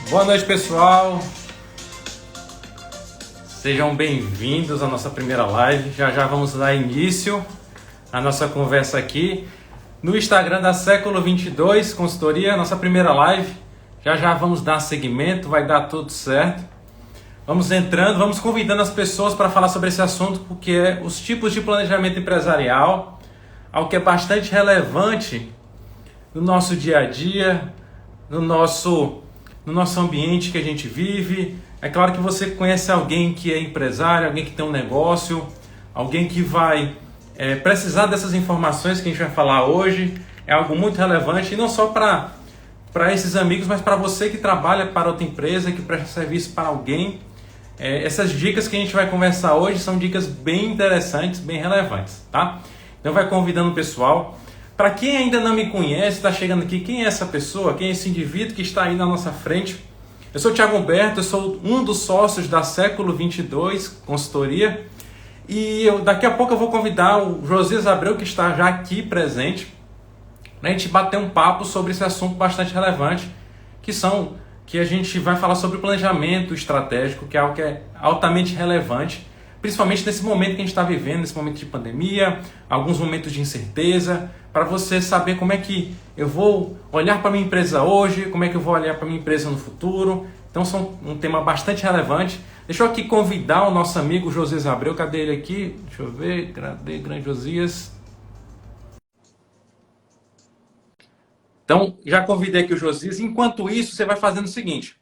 Boa noite, pessoal. Sejam bem-vindos à nossa primeira live. Já já vamos dar início à nossa conversa aqui no Instagram da Século 22 Consultoria, nossa primeira live. Já já vamos dar seguimento, vai dar tudo certo. Vamos entrando, vamos convidando as pessoas para falar sobre esse assunto, porque é os tipos de planejamento empresarial, algo que é bastante relevante no nosso dia a dia, no nosso ambiente que a gente vive. É claro que você conhece alguém que é empresário, alguém que tem um negócio, alguém que vai precisar dessas informações que a gente vai falar hoje. É algo muito relevante, e não só para esses amigos, mas para você que trabalha para outra empresa, que presta serviço para alguém. Essas dicas que a gente vai conversar hoje são dicas bem interessantes, bem relevantes, tá? Então vai convidando o pessoal. Para quem ainda não me conhece, está chegando aqui, quem é essa pessoa? Quem é esse indivíduo que está aí na nossa frente? Eu sou o Thiago Humberto, eu sou um dos sócios da Século 22 Consultoria, e daqui a pouco eu vou convidar o Josias Abreu, que está já aqui presente, para a gente bater um papo sobre esse assunto bastante relevante, que a gente vai falar sobre o planejamento estratégico, que é algo que é altamente relevante, principalmente nesse momento que a gente está vivendo, nesse momento de pandemia, alguns momentos de incerteza, para você saber como é que eu vou olhar para a minha empresa hoje, como é que eu vou olhar para a minha empresa no futuro. Então, são um tema bastante relevante. Deixa eu aqui convidar o nosso amigo Josias Abreu. Cadê ele aqui? Deixa eu ver. Cadê grande Josias? Então, já convidei aqui o Josias. Enquanto isso, você vai fazendo o seguinte.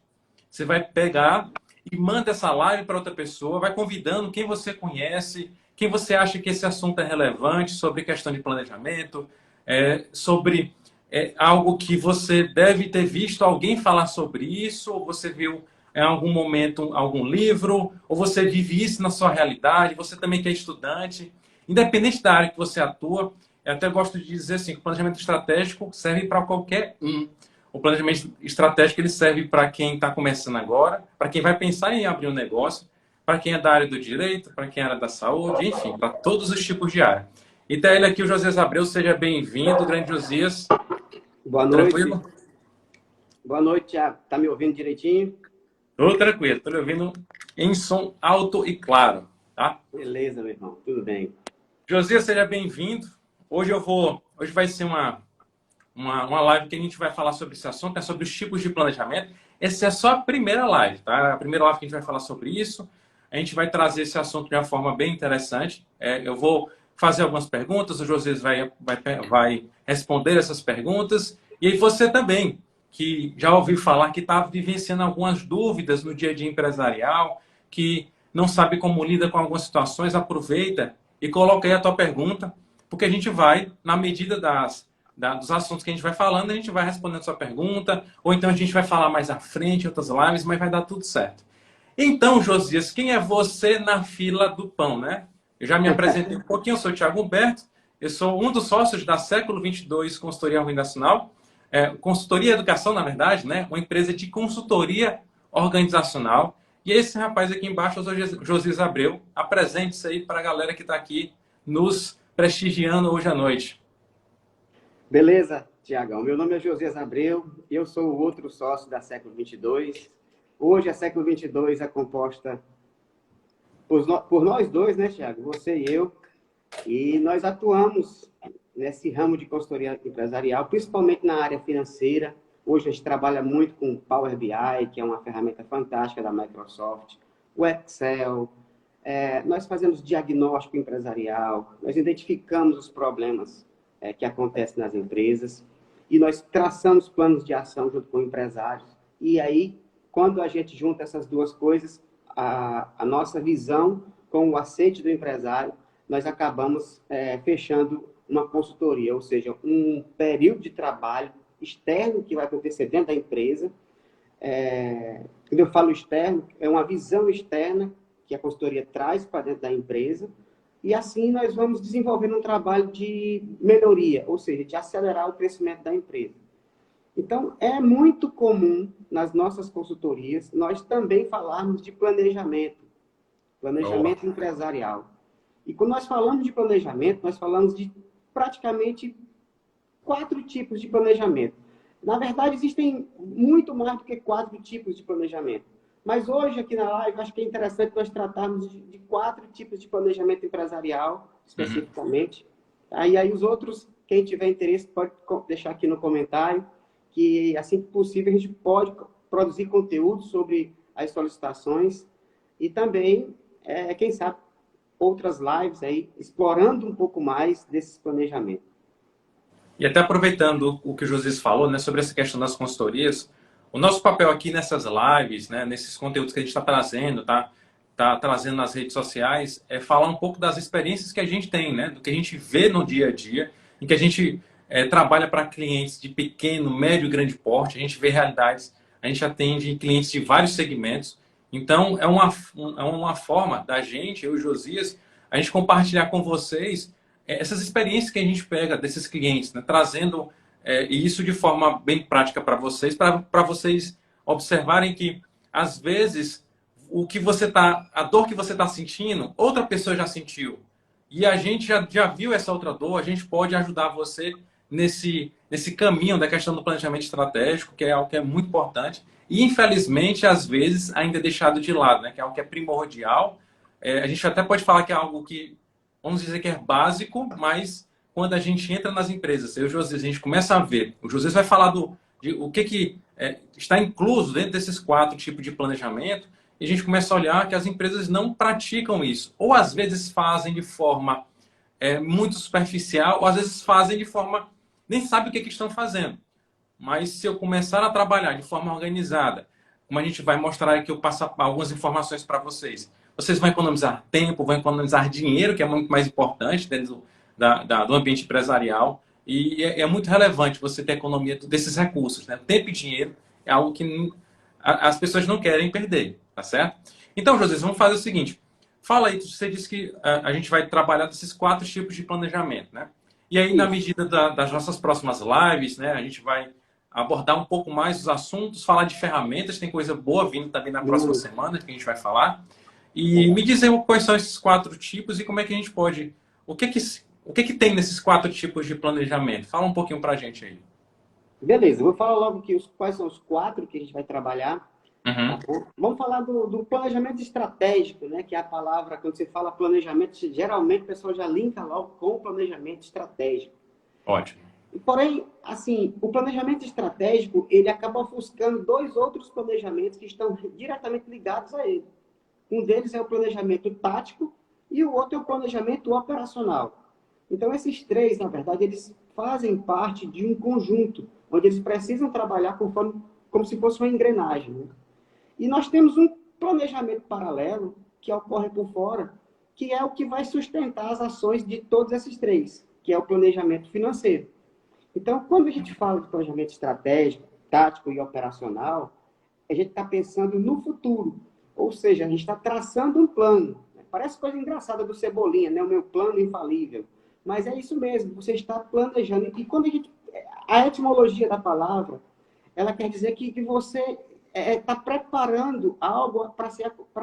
Você vai pegar e manda essa live para outra pessoa, vai convidando quem você conhece, quem você acha que esse assunto é relevante, sobre questão de planejamento, sobre algo que você deve ter visto alguém falar sobre isso, ou você viu em algum momento algum livro, ou você vive isso na sua realidade, você também que é estudante, independente da área que você atua. Eu até gosto de dizer assim, que o planejamento estratégico serve para qualquer um. O planejamento estratégico ele serve para quem está começando agora, para quem vai pensar em abrir um negócio, para quem é da área do direito, para quem é da área da saúde, enfim, para todos os tipos de área. E tá ele aqui, o Josias Abreu, seja bem-vindo, grande Josias. Boa noite. Tranquilo? Boa noite, Thiago. Tá me ouvindo direitinho? Tô tranquilo, tô lhe ouvindo em som alto e claro, tá? Beleza, meu irmão. Tudo bem. Josias, seja bem-vindo. Hoje vai ser uma live que a gente vai falar sobre esse assunto, sobre os tipos de planejamento. Essa é só a primeira live, tá? A primeira live que a gente vai falar sobre isso. A gente vai trazer esse assunto de uma forma bem interessante. Eu vou fazer algumas perguntas, o José vai responder essas perguntas. E aí você também, que já ouviu falar que está vivenciando algumas dúvidas no dia a dia empresarial, que não sabe como lida com algumas situações, aproveita e coloca aí a tua pergunta, porque a gente vai, na medida dos assuntos que a gente vai falando, a gente vai respondendo a sua pergunta, ou então a gente vai falar mais à frente em outras lives, mas vai dar tudo certo. Então, Josias, quem é você na fila do pão, né? Eu já me apresentei um pouquinho, eu sou o Thiago Humberto, eu sou um dos sócios da Século 22 Consultoria Organizacional, consultoria educação, na verdade, né? Uma empresa de consultoria organizacional. E esse rapaz aqui embaixo é o Josias Abreu. Apresente-se aí para a galera que está aqui nos prestigiando hoje à noite. Beleza, Tiagão. Meu nome é Josias Abreu, eu sou o outro sócio da Século 22. Hoje a Século 22 é composta por nós dois, né, Tiago? Você e eu. E nós atuamos nesse ramo de consultoria empresarial, principalmente na área financeira. Hoje a gente trabalha muito com Power BI, que é uma ferramenta fantástica da Microsoft, o Excel. Nós fazemos diagnóstico empresarial, nós identificamos os problemas que acontecem nas empresas e nós traçamos planos de ação junto com empresários. E aí, quando a gente junta essas duas coisas, a nossa visão com o aceite do empresário, nós acabamos fechando uma consultoria, ou seja, um período de trabalho externo que vai acontecer dentro da empresa. Quando eu falo externo, é uma visão externa que a consultoria traz para dentro da empresa, e assim nós vamos desenvolvendo um trabalho de melhoria, ou seja, de acelerar o crescimento da empresa. Então, é muito comum nas nossas consultorias nós também falarmos de planejamento empresarial. E quando nós falamos de planejamento, nós falamos de praticamente 4 tipos de planejamento. Na verdade, existem muito mais do que 4 tipos de planejamento. Mas hoje, aqui na live, acho que é interessante nós tratarmos de 4 tipos de planejamento empresarial, Uhum. especificamente. E aí os outros, quem tiver interesse, pode deixar aqui no comentário, que assim que possível a gente pode produzir conteúdo sobre as solicitações e também, quem sabe, outras lives aí, explorando um pouco mais desses planejamentos. E até aproveitando o que o José falou, né, sobre essa questão das consultorias, o nosso papel aqui nessas lives, né, nesses conteúdos que a gente está trazendo, tá trazendo nas redes sociais, é falar um pouco das experiências que a gente tem, né, do que a gente vê no dia a dia, em que a gente trabalha para clientes de pequeno, médio e grande porte, a gente vê realidades, a gente atende clientes de vários segmentos. Então, é uma forma da gente, eu e o Josias, a gente compartilhar com vocês essas experiências que a gente pega desses clientes, né? Trazendo isso de forma bem prática para vocês observarem que, às vezes, a dor que você está sentindo, outra pessoa já sentiu. E a gente já viu essa outra dor, a gente pode ajudar você nesse caminho da questão do planejamento estratégico, que é algo que é muito importante. E, infelizmente, às vezes, ainda é deixado de lado, né? Que é algo que é primordial. A gente até pode falar que é algo que vamos dizer que é básico, mas quando a gente entra nas empresas, eu e o José, a gente começa a ver, o José vai falar de o que está incluso dentro desses 4 tipos de planejamento, e a gente começa a olhar que as empresas não praticam isso, ou às vezes fazem de forma muito superficial, ou às vezes fazem de forma, nem sabe o que estão fazendo. Mas se eu começar a trabalhar de forma organizada, como a gente vai mostrar aqui, eu passo algumas informações para vocês. Vocês vão economizar tempo, vão economizar dinheiro, que é muito mais importante dentro do ambiente empresarial. E é muito relevante você ter economia desses recursos. Né? Tempo e dinheiro é algo que as pessoas não querem perder, tá certo? Então, José, vamos fazer o seguinte. Fala aí, você disse que a gente vai trabalhar desses 4 tipos de planejamento, né? E aí, na Isso. medida das nossas próximas lives, né, a gente vai abordar um pouco mais os assuntos, falar de ferramentas, tem coisa boa vindo também na próxima Muito. semana que a gente vai falar. E me Legal. dizer quais são esses 4 tipos e como é que a gente pode. O que tem nesses 4 tipos de planejamento? Fala um pouquinho pra gente aí. Beleza, vou falar logo aqui quais são os 4 que a gente vai trabalhar. Tá Uhum. bom? Vamos falar do planejamento estratégico, né? Que é a palavra, quando você fala planejamento, geralmente o pessoal já linka logo com o planejamento estratégico. Ótimo. Porém, assim, o planejamento estratégico, ele acaba ofuscando 2 outros planejamentos que estão diretamente ligados a ele. Um deles é o planejamento tático e o outro é o planejamento operacional. Então, esses 3, na verdade, eles fazem parte de um conjunto, onde eles precisam trabalhar conforme, como se fosse uma engrenagem. Né? E nós temos um planejamento paralelo que ocorre por fora, que é o que vai sustentar as ações de todos esses 3, que é o planejamento financeiro. Então, quando a gente fala de planejamento estratégico, tático e operacional, a gente está pensando no futuro. Ou seja, a gente está traçando um plano. Parece coisa engraçada do Cebolinha, né? O meu plano infalível. Mas é isso mesmo, você está planejando. E quando a gente. A etimologia da palavra, ela quer dizer que você está preparando algo para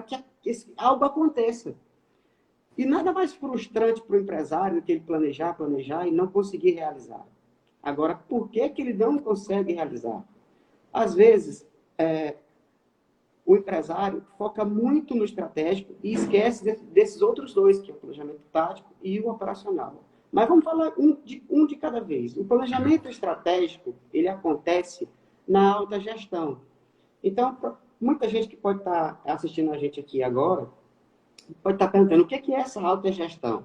que algo aconteça. E nada mais frustrante para o empresário do que ele planejar e não conseguir realizar. Agora, por que ele não consegue realizar? Às vezes, o empresário foca muito no estratégico e esquece desses outros 2, que é o planejamento tático e o operacional. Mas vamos falar um de cada vez. O planejamento estratégico, ele acontece na alta gestão. Então, muita gente que pode estar assistindo a gente aqui agora, pode estar perguntando o que é essa alta gestão?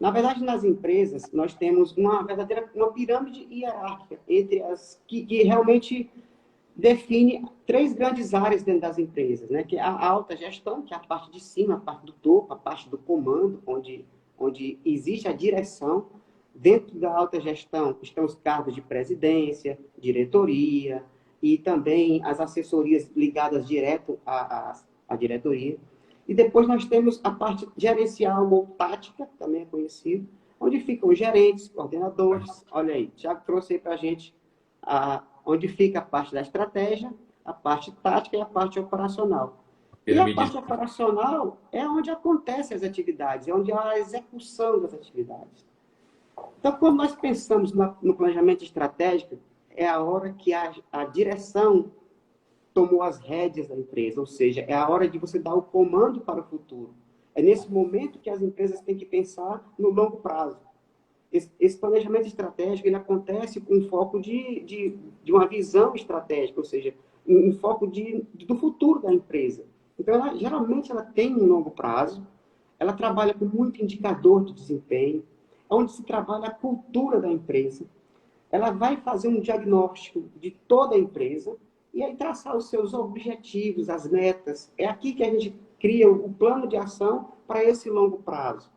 Na verdade, nas empresas, nós temos uma pirâmide hierárquica entre as que realmente define 3 grandes áreas dentro das empresas, né? Que é a alta gestão, que é a parte de cima, a parte do topo, a parte do comando, onde existe a direção. Dentro da alta gestão estão os cargos de presidência, diretoria e também as assessorias ligadas direto à diretoria. E depois nós temos a parte gerencial ou tática, também é conhecido, onde ficam os gerentes, coordenadores. Olha aí, Thiago trouxe aí para a gente onde fica a parte da estratégia, a parte tática e a parte operacional. E a Pirâmide. parte operacional é onde acontecem as atividades, é onde há a execução das atividades. Então, quando nós pensamos no planejamento estratégico, é a hora que a direção tomou as rédeas da empresa, ou seja, é a hora de você dar o comando para o futuro. É nesse momento que as empresas têm que pensar no longo prazo. Esse planejamento estratégico ele acontece com um foco de uma visão estratégica, ou seja, um foco do futuro da empresa. Então, geralmente, ela tem um longo prazo, ela trabalha com muito indicador de desempenho, onde se trabalha a cultura da empresa, ela vai fazer um diagnóstico de toda a empresa e aí traçar os seus objetivos, as metas. É aqui que a gente cria o plano de ação para esse longo prazo.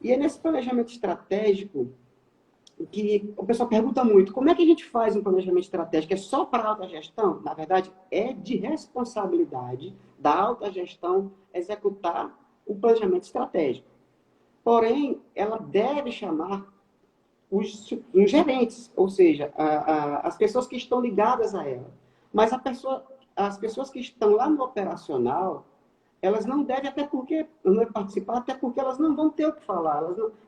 E é nesse planejamento estratégico que o pessoal pergunta muito, como é que a gente faz um planejamento estratégico? É só para a alta gestão? Na verdade, é de responsabilidade da alta gestão executar o planejamento estratégico. Porém, ela deve chamar os gerentes, ou seja, as pessoas que estão ligadas a ela. Mas as pessoas que estão lá no operacional, elas não devem, até porque não participar, até porque elas não vão ter o que falar,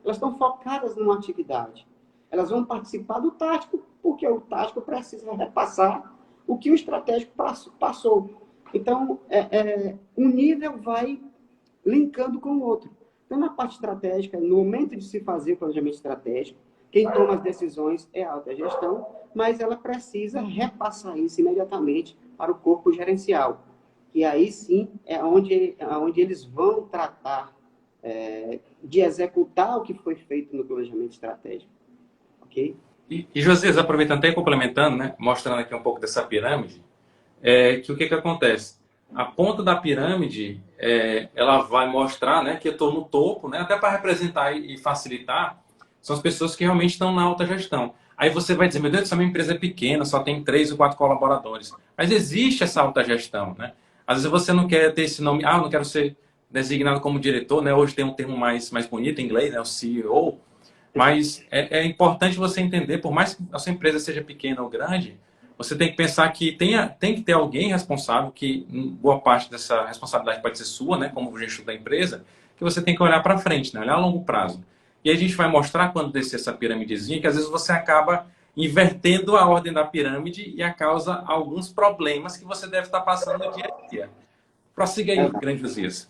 elas estão focadas numa atividade. Elas vão participar do tático, porque o tático precisa repassar o que o estratégico passou. Então, um nível vai linkando com o outro. Então, na parte estratégica, no momento de se fazer o planejamento estratégico, quem toma as decisões é a alta gestão, mas ela precisa repassar isso imediatamente para o corpo gerencial. E aí sim é onde eles vão tratar de executar o que foi feito no planejamento estratégico. Ok? E Josias, aproveitando até e complementando, né, mostrando aqui um pouco dessa pirâmide, que o que acontece? A ponta da pirâmide, ela vai mostrar, né, que eu estou no topo, né, até para representar e facilitar, são as pessoas que realmente estão na alta gestão. Aí você vai dizer, meu Deus, essa minha empresa é pequena, só tem 3 ou 4 colaboradores. Mas existe essa alta gestão, né? Às vezes você não quer ter esse nome, eu não quero ser designado como diretor, né? Hoje tem um termo mais bonito em inglês, né? O CEO. Mas é importante você entender, por mais que a sua empresa seja pequena ou grande, você tem que pensar que tem que ter alguém responsável, que boa parte dessa responsabilidade pode ser sua, né? Como gestor da empresa, que você tem que olhar para frente, né? Olhar a longo prazo. E a gente vai mostrar, quando descer essa piramidezinha, que às vezes você acaba invertendo a ordem da pirâmide e a causa alguns problemas que você deve estar passando no dia a dia. Prossiga aí, grande Josias.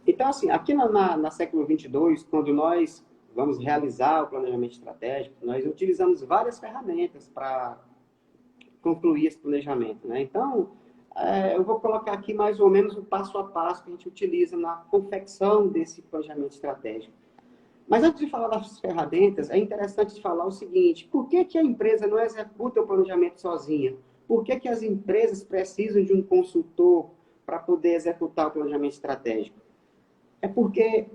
Então, assim, aqui na século 22, quando nós vamos realizar o planejamento estratégico, nós utilizamos várias ferramentas para concluir esse planejamento, né? Então, eu vou colocar aqui mais ou menos o passo a passo que a gente utiliza na confecção desse planejamento estratégico. Mas antes de falar das ferramentas, é interessante falar o seguinte: por que a empresa não executa o planejamento sozinha? Por que as empresas precisam de um consultor para poder executar o planejamento estratégico? É porque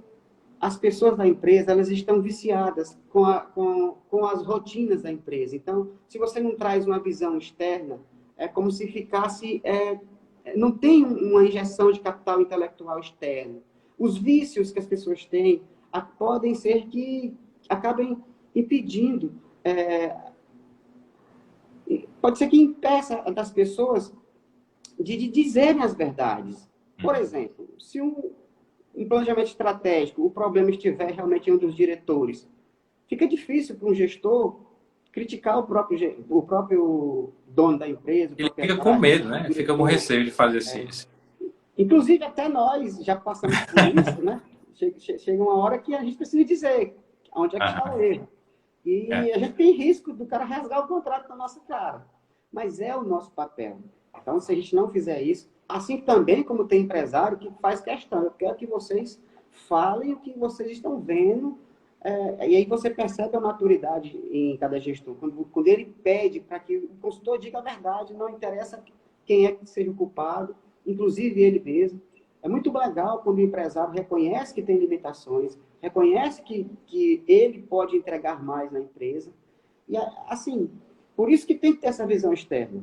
as pessoas da empresa, elas estão viciadas com as rotinas da empresa. Então, se você não traz uma visão externa, é como se ficasse... não tem uma injeção de capital intelectual externo. Os vícios que as pessoas têm podem ser que acabem impedindo... pode ser que impeça das pessoas de dizerem as verdades. Por exemplo, se um planejamento estratégico, o problema estiver realmente em um dos diretores, fica difícil para um gestor criticar o próprio dono da empresa. Ele fica com medo, né? Fica com receio de fazer isso. Inclusive, até nós já passamos por isso, né? Chega uma hora que a gente precisa dizer onde é que está o erro. E a gente tem risco do cara rasgar o contrato na nossa cara. Mas é o nosso papel. Então, se a gente não fizer isso, assim também como tem empresário que faz questão, eu quero que vocês falem o que vocês estão vendo, e aí você percebe a maturidade em cada gestor. Quando ele pede para que o consultor diga a verdade, não interessa quem é que seja o culpado, inclusive ele mesmo. É muito legal quando o empresário reconhece que tem limitações, reconhece que ele pode entregar mais na empresa. E, assim, por isso que tem que ter essa visão externa.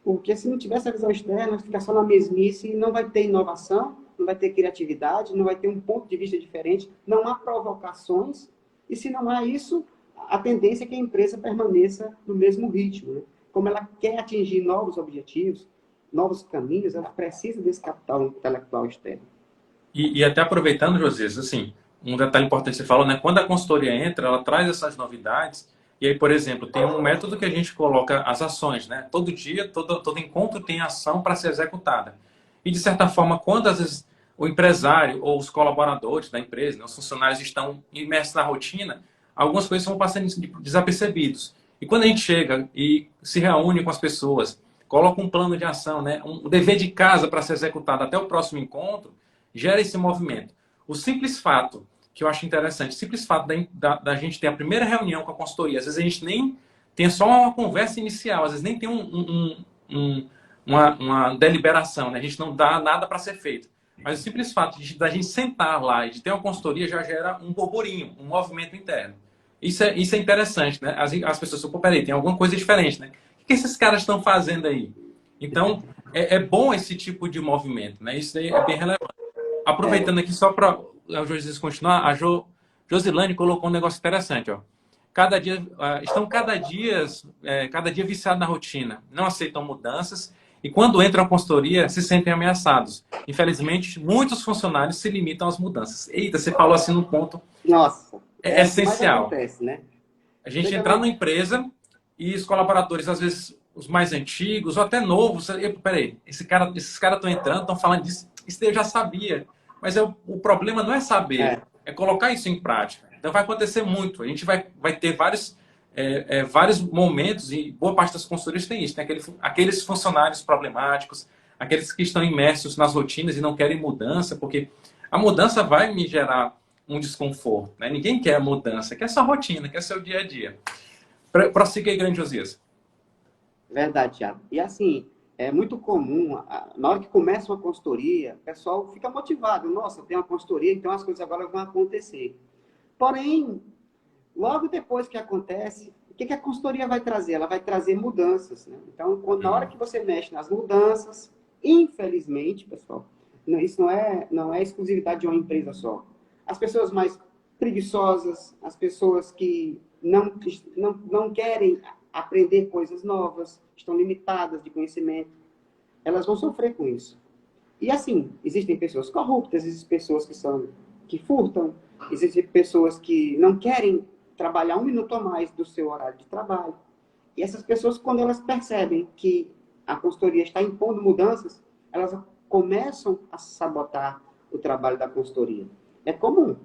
Porque se não tiver essa visão externa, fica só na mesmice e não vai ter inovação, não vai ter criatividade, não vai ter um ponto de vista diferente, não há provocações. E se não há isso, a tendência é que a empresa permaneça no mesmo ritmo, né? Como ela quer atingir novos objetivos, novos caminhos, ela precisa desse capital intelectual externo. E até aproveitando, Josias, assim, um detalhe importante que você falou, né? Quando a consultoria entra, ela traz essas novidades, E aí, por exemplo, tem um método que a gente coloca as ações, né? Todo dia, todo encontro tem ação para ser executada. E, de certa forma, quando às vezes o empresário ou os colaboradores da empresa, né, os funcionários estão imersos na rotina, algumas coisas vão passando desapercebidos. E quando a gente chega e se reúne com as pessoas, coloca um plano de ação, né, um dever de casa para ser executado até o próximo encontro, gera esse movimento. O simples fato, que eu acho interessante, o simples fato da gente ter a primeira reunião com a consultoria, às vezes a gente nem tem só uma conversa inicial, às vezes nem tem uma deliberação, né? A gente não dá nada para ser feito. Mas o simples fato da gente sentar lá e de ter uma consultoria já gera um burburinho, um movimento interno. Isso é interessante, né? As pessoas falam, pô, peraí, tem alguma coisa diferente, né? O que esses caras estão fazendo aí? Então, é bom esse tipo de movimento, né? Isso aí é bem relevante. Aproveitando aqui só para o Josias continuar, a Josilane colocou um negócio interessante, ó. Cada dia, estão cada dia viciados na rotina, não aceitam mudanças e quando entram na consultoria se sentem ameaçados. Infelizmente, muitos funcionários se limitam às mudanças. Eita, você falou assim num ponto Nossa, é o que mais essencial. acontece, né? A gente entrar numa empresa e os colaboradores, às vezes os mais antigos ou até novos, peraí, esses caras estão entrando, estão falando disso, isso eu já sabia. Mas o problema não é saber, é colocar isso em prática. Então vai acontecer muito. A gente vai ter vários momentos, e boa parte das consultorias tem isso, né? Aqueles funcionários problemáticos, aqueles que estão imersos nas rotinas e não querem mudança, porque a mudança vai me gerar um desconforto. Né? Ninguém quer mudança, quer sua rotina, quer seu dia a dia. Prossiga aí, grande Josias. Verdade, Thiago. E assim, é muito comum, na hora que começa uma consultoria, o pessoal fica motivado. Nossa, tem uma consultoria, então as coisas agora vão acontecer. Porém, logo depois que acontece, o que a consultoria vai trazer? Ela vai trazer mudanças. Né? Então, na hora que você mexe nas mudanças, infelizmente, pessoal, isso não é exclusividade de uma empresa só. As pessoas mais preguiçosas, as pessoas que não querem aprender coisas novas, estão limitadas de conhecimento, elas vão sofrer com isso. E assim, existem pessoas corruptas, existem pessoas que furtam, existem pessoas que não querem trabalhar um minuto a mais do seu horário de trabalho. E essas pessoas, quando elas percebem que a consultoria está impondo mudanças, elas começam a sabotar o trabalho da consultoria. É comum.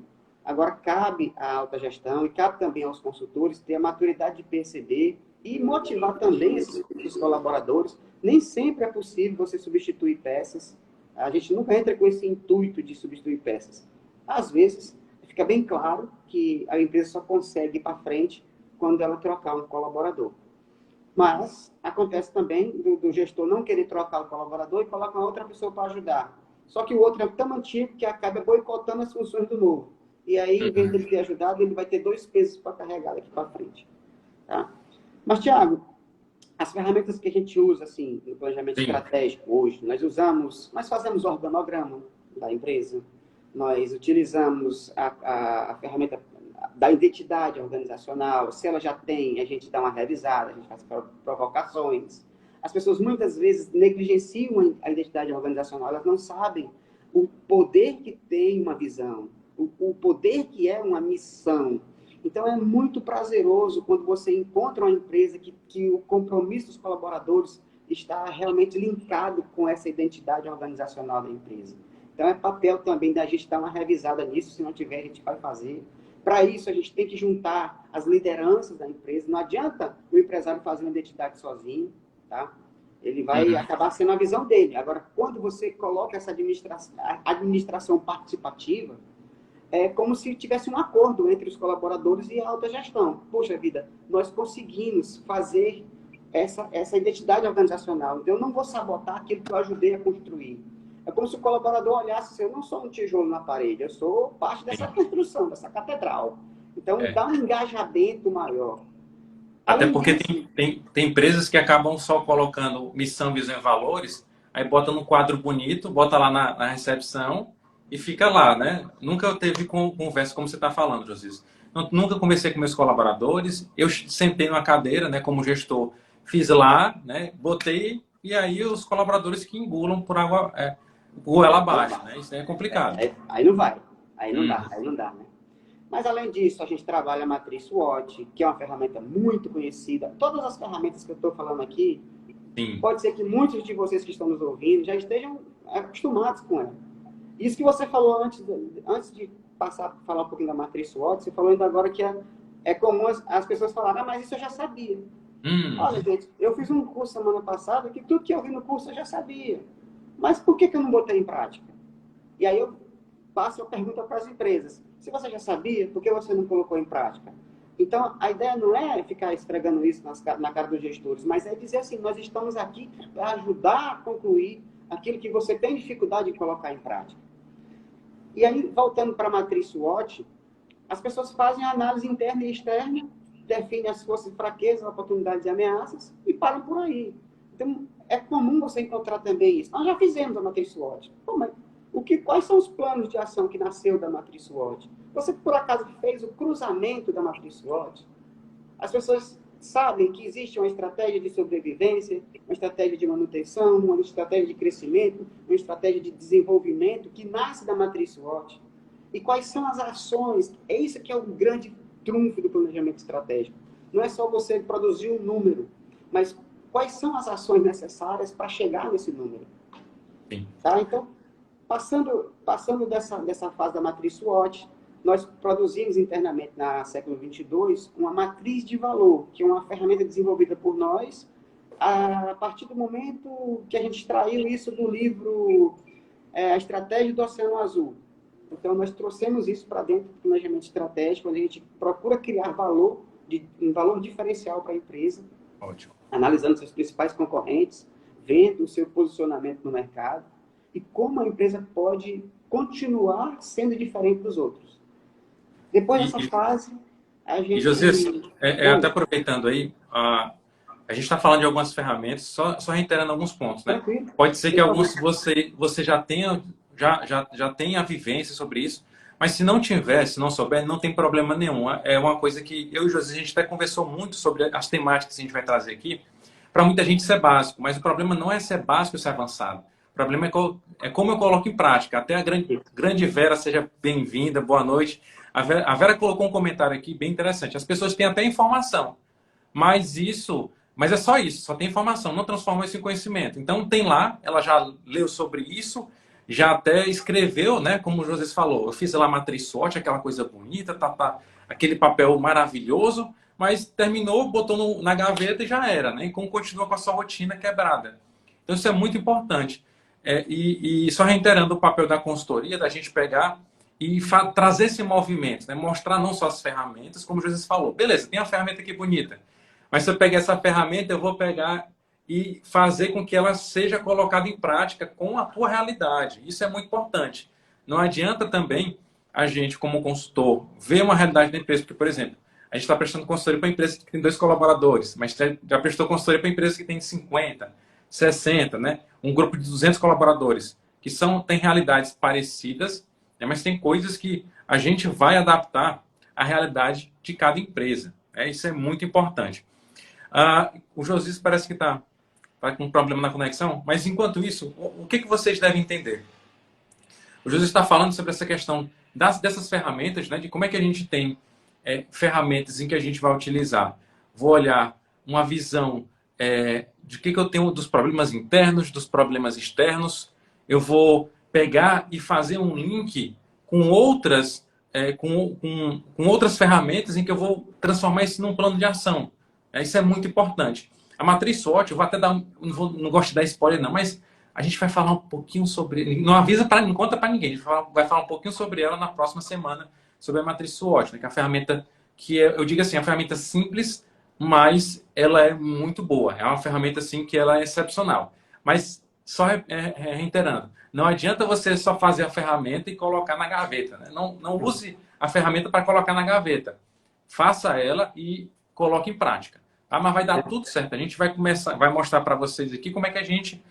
Agora, cabe à alta gestão e cabe também aos consultores ter a maturidade de perceber e motivar também esses colaboradores. Nem sempre é possível você substituir peças. A gente nunca entra com esse intuito de substituir peças. Às vezes, fica bem claro que a empresa só consegue ir para frente quando ela trocar um colaborador. Mas acontece também do gestor não querer trocar o colaborador e colocar uma outra pessoa para ajudar. Só que o outro é tão antigo que acaba boicotando as funções do novo. E aí, em vez de ele ter ajudado, ele vai ter 2 pesos para carregar daqui para frente. Tá? Mas, Thiago, as ferramentas que a gente usa assim, no planejamento estratégico hoje, nós fazemos organograma da empresa, nós utilizamos a ferramenta da identidade organizacional. Se ela já tem, a gente dá uma revisada, a gente faz provocações. As pessoas muitas vezes negligenciam a identidade organizacional, elas não sabem o poder que tem uma visão, o poder que é uma missão. Então, é muito prazeroso quando você encontra uma empresa que o compromisso dos colaboradores está realmente linkado com essa identidade organizacional da empresa. Então, é papel também da gente dar uma revisada nisso. Se não tiver, a gente vai fazer. Para isso, a gente tem que juntar as lideranças da empresa. Não adianta o empresário fazer uma identidade sozinho, tá? Ele vai acabar sendo a visão dele. Agora, quando você coloca essa administração participativa, é como se tivesse um acordo entre os colaboradores e a alta gestão. Poxa vida, nós conseguimos fazer essa identidade organizacional. Então, eu não vou sabotar aquilo que eu ajudei a construir. É como se o colaborador olhasse assim, eu não sou um tijolo na parede, eu sou parte dessa construção, dessa catedral. Então, dá um engajamento maior. Até porque tem empresas que acabam só colocando missão, visão e valores, aí bota num quadro bonito, bota lá na recepção e fica lá, né? Nunca teve conversa como você está falando, Josias. Nunca conversei com meus colaboradores, eu sentei numa cadeira, né, como gestor, fiz lá, né, botei, e aí os colaboradores que engulam por água, goela abaixo, né? Isso é complicado. Aí não vai, aí não dá, né? Mas, além disso, a gente trabalha a matriz SWOT, que é uma ferramenta muito conhecida. Todas as ferramentas que eu estou falando aqui, Sim. pode ser que muitos de vocês que estão nos ouvindo já estejam acostumados com ela. Isso que você falou antes de passar a falar um pouquinho da matriz SWOT, você falou ainda agora que é comum as pessoas falarem, mas isso eu já sabia. Olha, gente, eu fiz um curso semana passada que tudo que eu vi no curso eu já sabia. Mas por que eu não botei em prática? E aí eu passo a pergunta para as empresas. Se você já sabia, por que você não colocou em prática? Então, a ideia não é ficar esfregando isso na cara dos gestores, mas é dizer assim, nós estamos aqui para ajudar a concluir aquilo que você tem dificuldade de colocar em prática. E aí, voltando para a matriz SWOT, as pessoas fazem a análise interna e externa, definem as forças e fraquezas, oportunidades e ameaças e param por aí. Então, é comum você encontrar também isso. Nós já fizemos a matriz SWOT. Pô, mas quais são os planos de ação que nasceu da matriz SWOT? Você, por acaso, fez o cruzamento da matriz SWOT? As pessoas sabem que existe uma estratégia de sobrevivência, uma estratégia de manutenção, uma estratégia de crescimento, uma estratégia de desenvolvimento que nasce da matriz SWOT. E quais são as ações? É isso que é o grande trunfo do planejamento estratégico. Não é só você produzir um número, mas quais são as ações necessárias para chegar nesse número. Sim. Tá? Então, passando dessa fase da matriz SWOT, nós produzimos internamente na século 22 uma matriz de valor, que é uma ferramenta desenvolvida por nós a partir do momento que a gente extraiu isso do livro A Estratégia do Oceano Azul. Então, nós trouxemos isso para dentro do planejamento estratégico, onde a gente procura criar um valor diferencial para a empresa. Ótimo. Analisando seus principais concorrentes, vendo o seu posicionamento no mercado e como a empresa pode continuar sendo diferente dos outros. Depois dessa fase, a gente... E, Josias, até aproveitando aí, a gente está falando de algumas ferramentas, só reiterando alguns pontos, né? Tranquilo. Pode ser que alguns você já tenha a vivência sobre isso, mas se não tiver, se não souber, não tem problema nenhum. É uma coisa que eu e o Josias, a gente até conversou muito sobre as temáticas que a gente vai trazer aqui. Para muita gente isso é básico, mas o problema não é ser básico ou ser avançado. O problema é como eu coloco em prática. Até a grande Vera, seja bem-vinda, boa noite. A Vera colocou um comentário aqui bem interessante. As pessoas têm até informação, mas é só isso, só tem informação, não transforma isso em conhecimento. Então tem lá, ela já leu sobre isso, já até escreveu, né? Como o José falou, eu fiz lá a matriz SWOT, aquela coisa bonita, aquele papel maravilhoso, mas terminou, botou na gaveta e já era, né? E como continua com a sua rotina quebrada. Então isso é muito importante. E só reiterando o papel da consultoria, da gente pegar e trazer esse movimento, né? Mostrar não só as ferramentas, como o José falou. Beleza, tem uma ferramenta aqui bonita, mas se eu pegar essa ferramenta, eu vou pegar e fazer com que ela seja colocada em prática com a tua realidade. Isso é muito importante. Não adianta também a gente, como consultor, ver uma realidade da empresa. Porque, por exemplo, a gente está prestando consultoria para empresa que tem 2 colaboradores, mas já prestou consultoria para empresa que tem 50, 60, né? Um grupo de 200 colaboradores, que têm realidades parecidas, né? Mas tem coisas que a gente vai adaptar à realidade de cada empresa. Isso é muito importante. O Josias parece que está com um problema na conexão, mas enquanto isso, o que vocês devem entender? O Josias está falando sobre essa questão dessas ferramentas, né, de como é que a gente tem ferramentas em que a gente vai utilizar. Vou olhar uma visão de que eu tenho dos problemas internos, dos problemas externos. Eu vou pegar e fazer um link com outras, com outras ferramentas em que eu vou transformar isso num plano de ação. Isso é muito importante. A matriz SWOT, eu vou até não gosto de dar spoiler não, mas a gente vai falar um pouquinho sobre... Não avisa não conta para ninguém. A gente vai falar um pouquinho sobre ela na próxima semana, sobre a matriz SWOT, né, que é a ferramenta eu digo assim, é uma ferramenta simples, mas ela é muito boa. É uma ferramenta assim que ela é excepcional. Mas só reiterando, não adianta você só fazer a ferramenta e colocar na gaveta, né? Não use a ferramenta para colocar na gaveta. Faça ela e coloque em prática. Tá? Mas vai dar tudo certo. A gente vai mostrar para vocês aqui como é que a gente,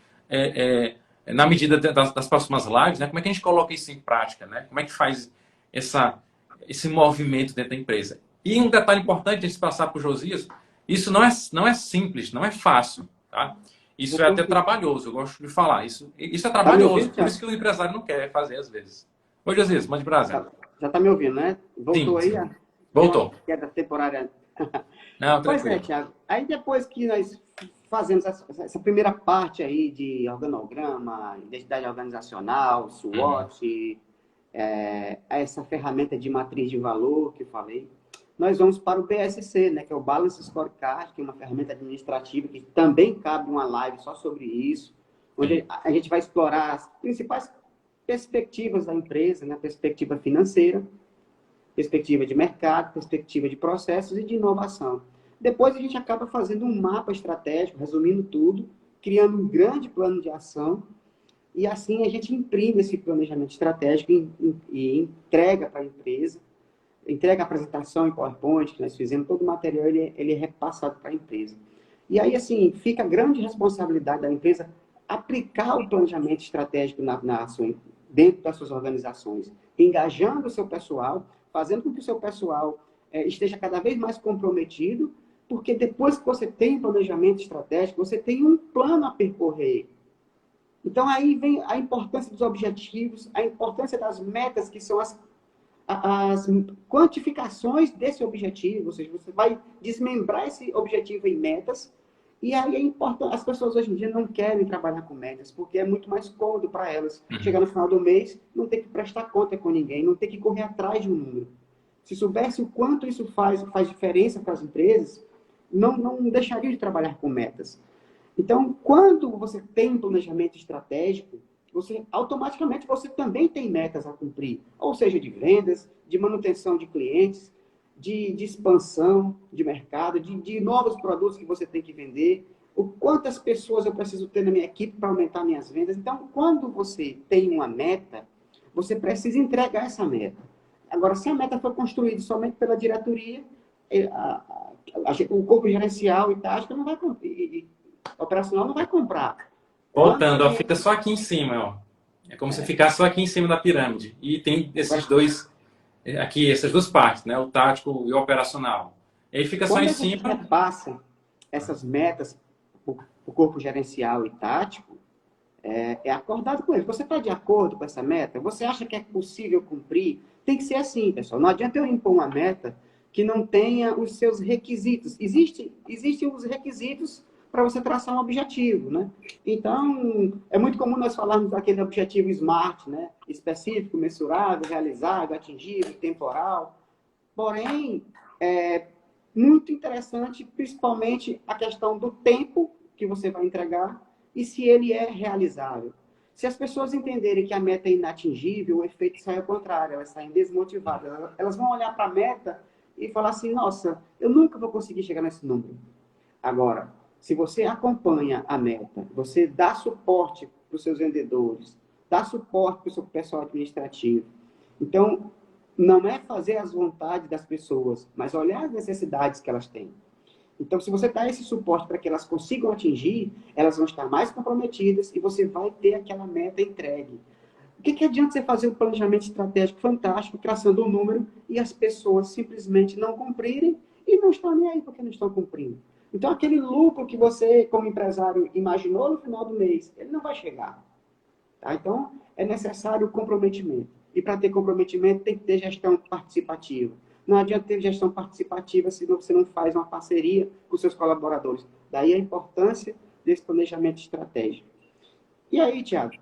na medida das próximas lives, né, como é que a gente coloca isso em prática, né? Como é que faz esse movimento dentro da empresa. E um detalhe importante de se passar para o Josias, isso não é simples, não é fácil. Tá? Isso é até trabalhoso, eu gosto de falar. Isso é trabalhoso, por isso que o empresário não quer fazer às vezes. Oi, Josias, mande brasa. Já está me ouvindo, né? Sim, Voltou aí? sim. Deu uma Voltou. queda temporária. Não, Pois é, tranquilo. Thiago. Aí depois que nós fazemos essa primeira parte aí de organograma, identidade organizacional, Uhum. SWOT, essa ferramenta de matriz de valor que eu falei, nós vamos para o BSC, né, que é o Balance Scorecard, que é uma ferramenta administrativa que também cabe uma live só sobre isso, onde Sim. a gente vai explorar as principais perspectivas da empresa, né, perspectiva financeira, perspectiva de mercado, perspectiva de processos e de inovação. Depois a gente acaba fazendo um mapa estratégico, resumindo tudo, criando um grande plano de ação e assim a gente imprime esse planejamento estratégico e entrega para a empresa, entrega a apresentação em PowerPoint que nós fizemos, todo o material ele é repassado para a empresa. E aí, assim, fica a grande responsabilidade da empresa aplicar o planejamento estratégico dentro das suas organizações, engajando o seu pessoal, fazendo com que o seu pessoal esteja cada vez mais comprometido, porque depois que você tem um planejamento estratégico, você tem um plano a percorrer. Então, aí vem a importância dos objetivos, a importância das metas, que são as quantificações desse objetivo, ou seja, você vai desmembrar esse objetivo em metas, e aí é importante, as pessoas hoje em dia não querem trabalhar com metas, porque é muito mais cômodo para elas chegar Uhum. no final do mês, não ter que prestar conta com ninguém, não ter que correr atrás de um número. Se soubesse o quanto isso faz diferença para as empresas, não deixariam de trabalhar com metas. Então, quando você tem um planejamento estratégico, você automaticamente você também tem metas a cumprir, ou seja, de vendas, de manutenção de clientes, de expansão de mercado, de novos produtos que você tem que vender, o quantas pessoas eu preciso ter na minha equipe para aumentar minhas vendas. Então, quando você tem uma meta, você precisa entregar essa meta. Agora, se a meta for construída somente pela diretoria, o corpo gerencial e tática não vai cumprir, operacional não vai comprar. Quando Voltando, ó, é, fica só aqui em cima, ó. É como se ficasse só aqui em cima da pirâmide. E tem esses agora, dois, aqui, essas duas partes, né? O tático e o operacional. E aí fica só em quando a gente cima. repassa essas metas para o corpo gerencial e tático, é acordado com eles. Você está de acordo com essa meta? Você acha que é possível cumprir? Tem que ser assim, pessoal. Não adianta eu impor uma meta que não tenha os seus requisitos. Existem os requisitos para você traçar um objetivo, né? Então, é muito comum nós falarmos daquele objetivo SMART, né? Específico, mensurável, realizável, atingível, temporal. Porém, é muito interessante, principalmente a questão do tempo que você vai entregar e se ele é realizável. Se as pessoas entenderem que a meta é inatingível, o efeito sai ao contrário, elas saem desmotivadas. Elas vão olhar para a meta e falar assim: nossa, eu nunca vou conseguir chegar nesse número. Agora, se você acompanha a meta, você dá suporte para os seus vendedores, dá suporte para o seu pessoal administrativo. Então, não é fazer as vontades das pessoas, mas olhar as necessidades que elas têm. Então, se você dá esse suporte para que elas consigam atingir, elas vão estar mais comprometidas e você vai ter aquela meta entregue. O que adianta você fazer um planejamento estratégico fantástico, traçando um número, e as pessoas simplesmente não cumprirem e não estão nem aí porque não estão cumprindo? Então, aquele lucro que você, como empresário, imaginou no final do mês, ele não vai chegar. Tá? Então, é necessário comprometimento. E para ter comprometimento, tem que ter gestão participativa. Não adianta ter gestão participativa se você não faz uma parceria com seus colaboradores. Daí a importância desse planejamento estratégico. E aí, Tiago,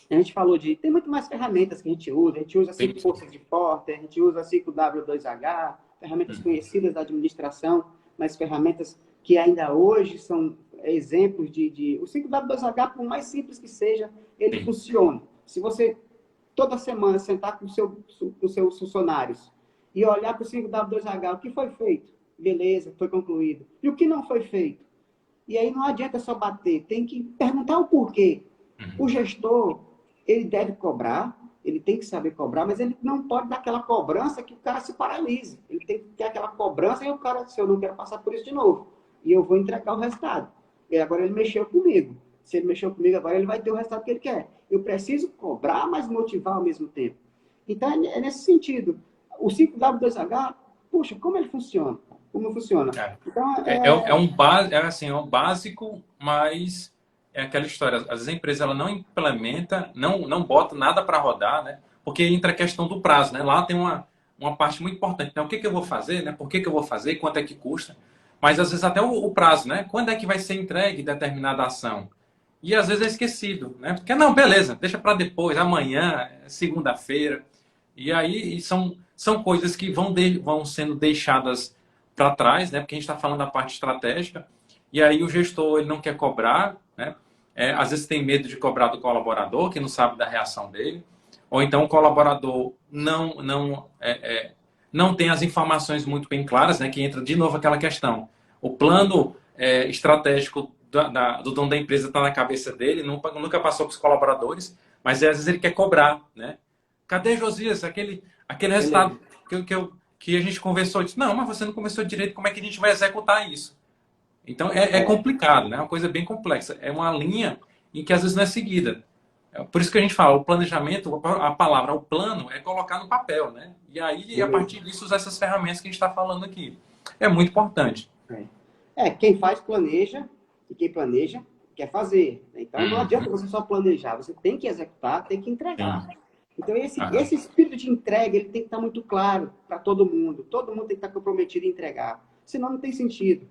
a gente falou de... Tem muito mais ferramentas que a gente usa Sim, cinco sim. forças de Porter, a gente usa 5W2H, ferramentas Uhum. conhecidas da administração, mas ferramentas que ainda hoje são exemplos de... O 5W2H, por mais simples que seja, ele Sim. funciona. Se você toda semana sentar com os seus funcionários e olhar para o 5W2H, o que foi feito? Beleza, foi concluído. E o que não foi feito? E aí não adianta só bater, tem que perguntar o porquê. O Uhum. gestor, ele deve cobrar, ele tem que saber cobrar, mas ele não pode dar aquela cobrança que o cara se paralise. Ele tem que ter aquela cobrança e o cara, se eu não quero passar por isso de novo, e eu vou entregar o resultado. E agora ele mexeu comigo. Se ele mexeu comigo, agora ele vai ter o resultado que ele quer. Eu preciso cobrar, mas motivar ao mesmo tempo. Então, é nesse sentido. O 5W2H, puxa, como ele funciona? Como funciona? É, Então, é um básico, assim, é um básico, mas é aquela história. Às vezes a empresa ela não implementa, não bota nada para rodar, né? porque entra a questão do prazo, né? Lá tem uma parte muito importante. Então, o que eu vou fazer, né? Por que eu vou fazer? Quanto é que custa? Mas, às vezes, até o prazo, né? Quando é que vai ser entregue determinada ação? E, às vezes, é esquecido, né? Porque, não, beleza, deixa para depois, amanhã, segunda-feira. E aí, são coisas que vão sendo deixadas para trás, né? Porque a gente está falando da parte estratégica. E aí, o gestor, ele não quer cobrar, né? Às vezes, tem medo de cobrar do colaborador, que não sabe da reação dele. Ou então o colaborador não tem as informações muito bem claras, né? Que entra de novo aquela questão. O plano estratégico do dono da empresa está na cabeça dele, nunca passou para os colaboradores, mas às vezes ele quer cobrar, né? Cadê, Josias? Aquele resultado que a gente conversou. Eu disse, não, mas você não conversou direito, como é que a gente vai executar isso? Então é complicado, né? É uma coisa bem complexa. É uma linha em que às vezes não é seguida. Por isso que a gente fala, o planejamento, a palavra, o plano, é colocar no papel, né? E aí, a partir disso, usar essas ferramentas que a gente está falando aqui. É muito importante. Quem faz planeja, e quem planeja quer fazer. Então, não adianta você só planejar, você tem que executar, tem que entregar. Então, esse espírito de entrega, ele tem que estar muito claro para todo mundo. Todo mundo tem que estar comprometido em entregar. Senão, não tem sentido.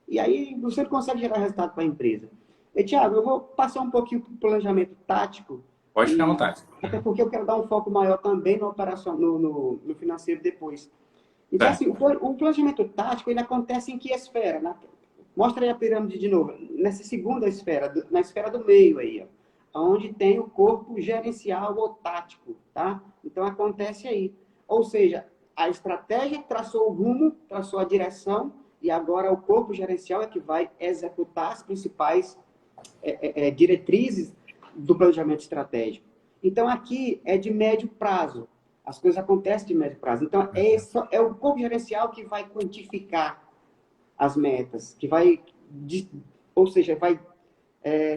E aí, você não consegue gerar resultado para a empresa. E, Thiago, eu vou passar um pouquinho para o planejamento tático. Pode ficar à vontade. Até porque eu quero dar um foco maior também no operacional, no financeiro depois. Então, assim, o planejamento tático, ele acontece em que esfera? Mostra aí a pirâmide de novo. Nessa segunda esfera, na esfera do meio aí, ó, onde tem o corpo gerencial ou tático, tá? Então, acontece aí. Ou seja, a estratégia traçou o rumo, traçou a direção, e agora o corpo gerencial é que vai executar as principais diretrizes do planejamento estratégico. Então, aqui é de médio prazo. As coisas acontecem de médio prazo. Então, é o corpo gerencial que vai quantificar as metas, que vai, ou seja, vai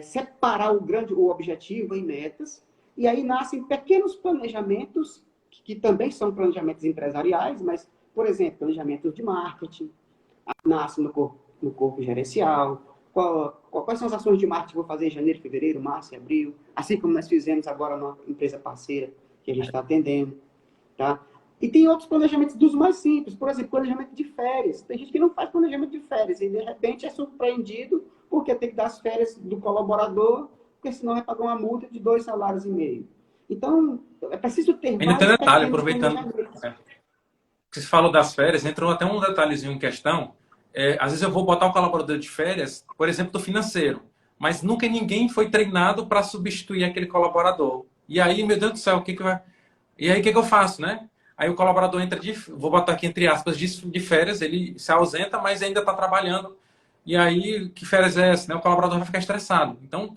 separar o objetivo em metas, e aí nascem pequenos planejamentos, que também são planejamentos empresariais, mas, por exemplo, planejamentos de marketing, nasce no corpo gerencial. Quais são as ações de marketing que eu vou fazer em janeiro, fevereiro, março e abril? Assim como nós fizemos agora numa empresa parceira que a gente está atendendo. Tá? E tem outros planejamentos dos mais simples. Por exemplo, planejamento de férias. Tem gente que não faz planejamento de férias e, de repente, é surpreendido porque tem que dar as férias do colaborador, porque senão vai pagar uma multa de 2,5 salários. Então, é preciso ter Ainda tem detalhe, aproveitando. Você falou das férias, entrou até um detalhezinho em questão. Às vezes eu vou botar o colaborador de férias, por exemplo, do financeiro, mas nunca ninguém foi treinado para substituir aquele colaborador. E aí, meu Deus do céu, o que vai... E aí, o que eu faço, né? Aí o colaborador entra vou botar aqui entre aspas, de férias, ele se ausenta, mas ainda está trabalhando. E aí, que férias é essa? Né? O colaborador vai ficar estressado. Então,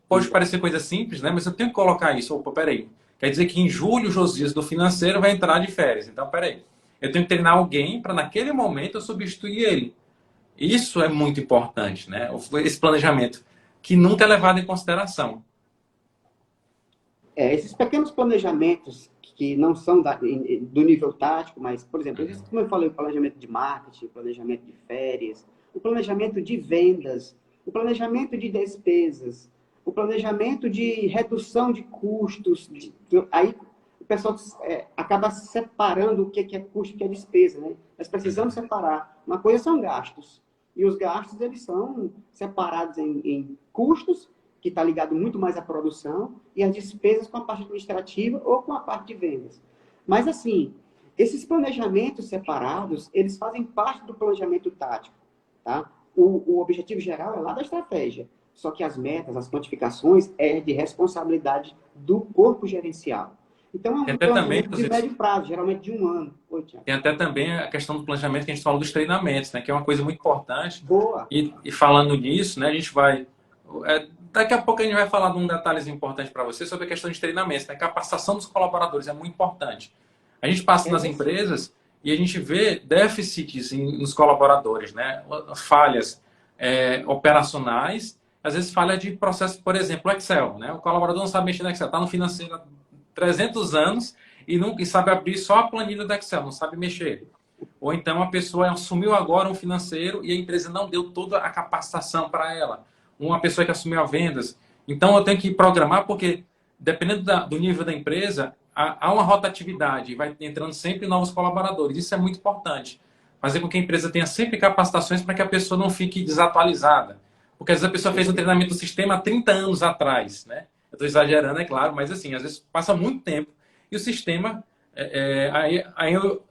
pode parecer coisa simples, né? Mas eu tenho que colocar isso. Opa, peraí. Quer dizer que em julho o Josias do financeiro vai entrar de férias. Então, peraí. Eu tenho que treinar alguém para, naquele momento, eu substituir ele. Isso é muito importante, né? Esse planejamento, que nunca é levado em consideração. Esses pequenos planejamentos que não são do nível tático, mas, por exemplo, como eu falei, o planejamento de marketing, o planejamento de férias, o planejamento de vendas, o planejamento de despesas, o planejamento de redução de custos. Aí o pessoal acaba separando o que é custo e o que é despesa, né? Nós precisamos separar. Uma coisa são gastos, e os gastos eles são separados em custos, que está ligado muito mais à produção, e as despesas com a parte administrativa ou com a parte de vendas. Mas, assim, esses planejamentos separados, eles fazem parte do planejamento tático, tá? O objetivo geral é lá da estratégia, só que as metas, as quantificações, é de responsabilidade do corpo gerencial. Então, é um planejamento de médio prazo, geralmente de 1 ano. Tem até também a questão do planejamento que a gente falou dos treinamentos, né? Que é uma coisa muito importante. Boa. E falando nisso, né, a gente vai... daqui a pouco a gente vai falar de um detalhe importante para você sobre a questão de treinamentos, né? A capacitação dos colaboradores é muito importante. A gente passa nas empresas e a gente vê déficits nos colaboradores, né? Falhas operacionais, às vezes falha de processo, por exemplo, o Excel, né? O colaborador não sabe mexer no Excel, está no financeiro há 300 anos e sabe abrir só a planilha do Excel, não sabe mexer. Ou então a pessoa assumiu agora um financeiro e a empresa não deu toda a capacitação para ela. Uma pessoa que assumiu as vendas. Então eu tenho que programar porque, dependendo do nível da empresa, há uma rotatividade, vai entrando sempre novos colaboradores. Isso é muito importante. Fazer com que a empresa tenha sempre capacitações para que a pessoa não fique desatualizada. Porque às vezes a pessoa fez um treinamento do sistema há 30 anos atrás, né? Eu estou exagerando, é claro, mas assim, às vezes passa muito tempo e o sistema...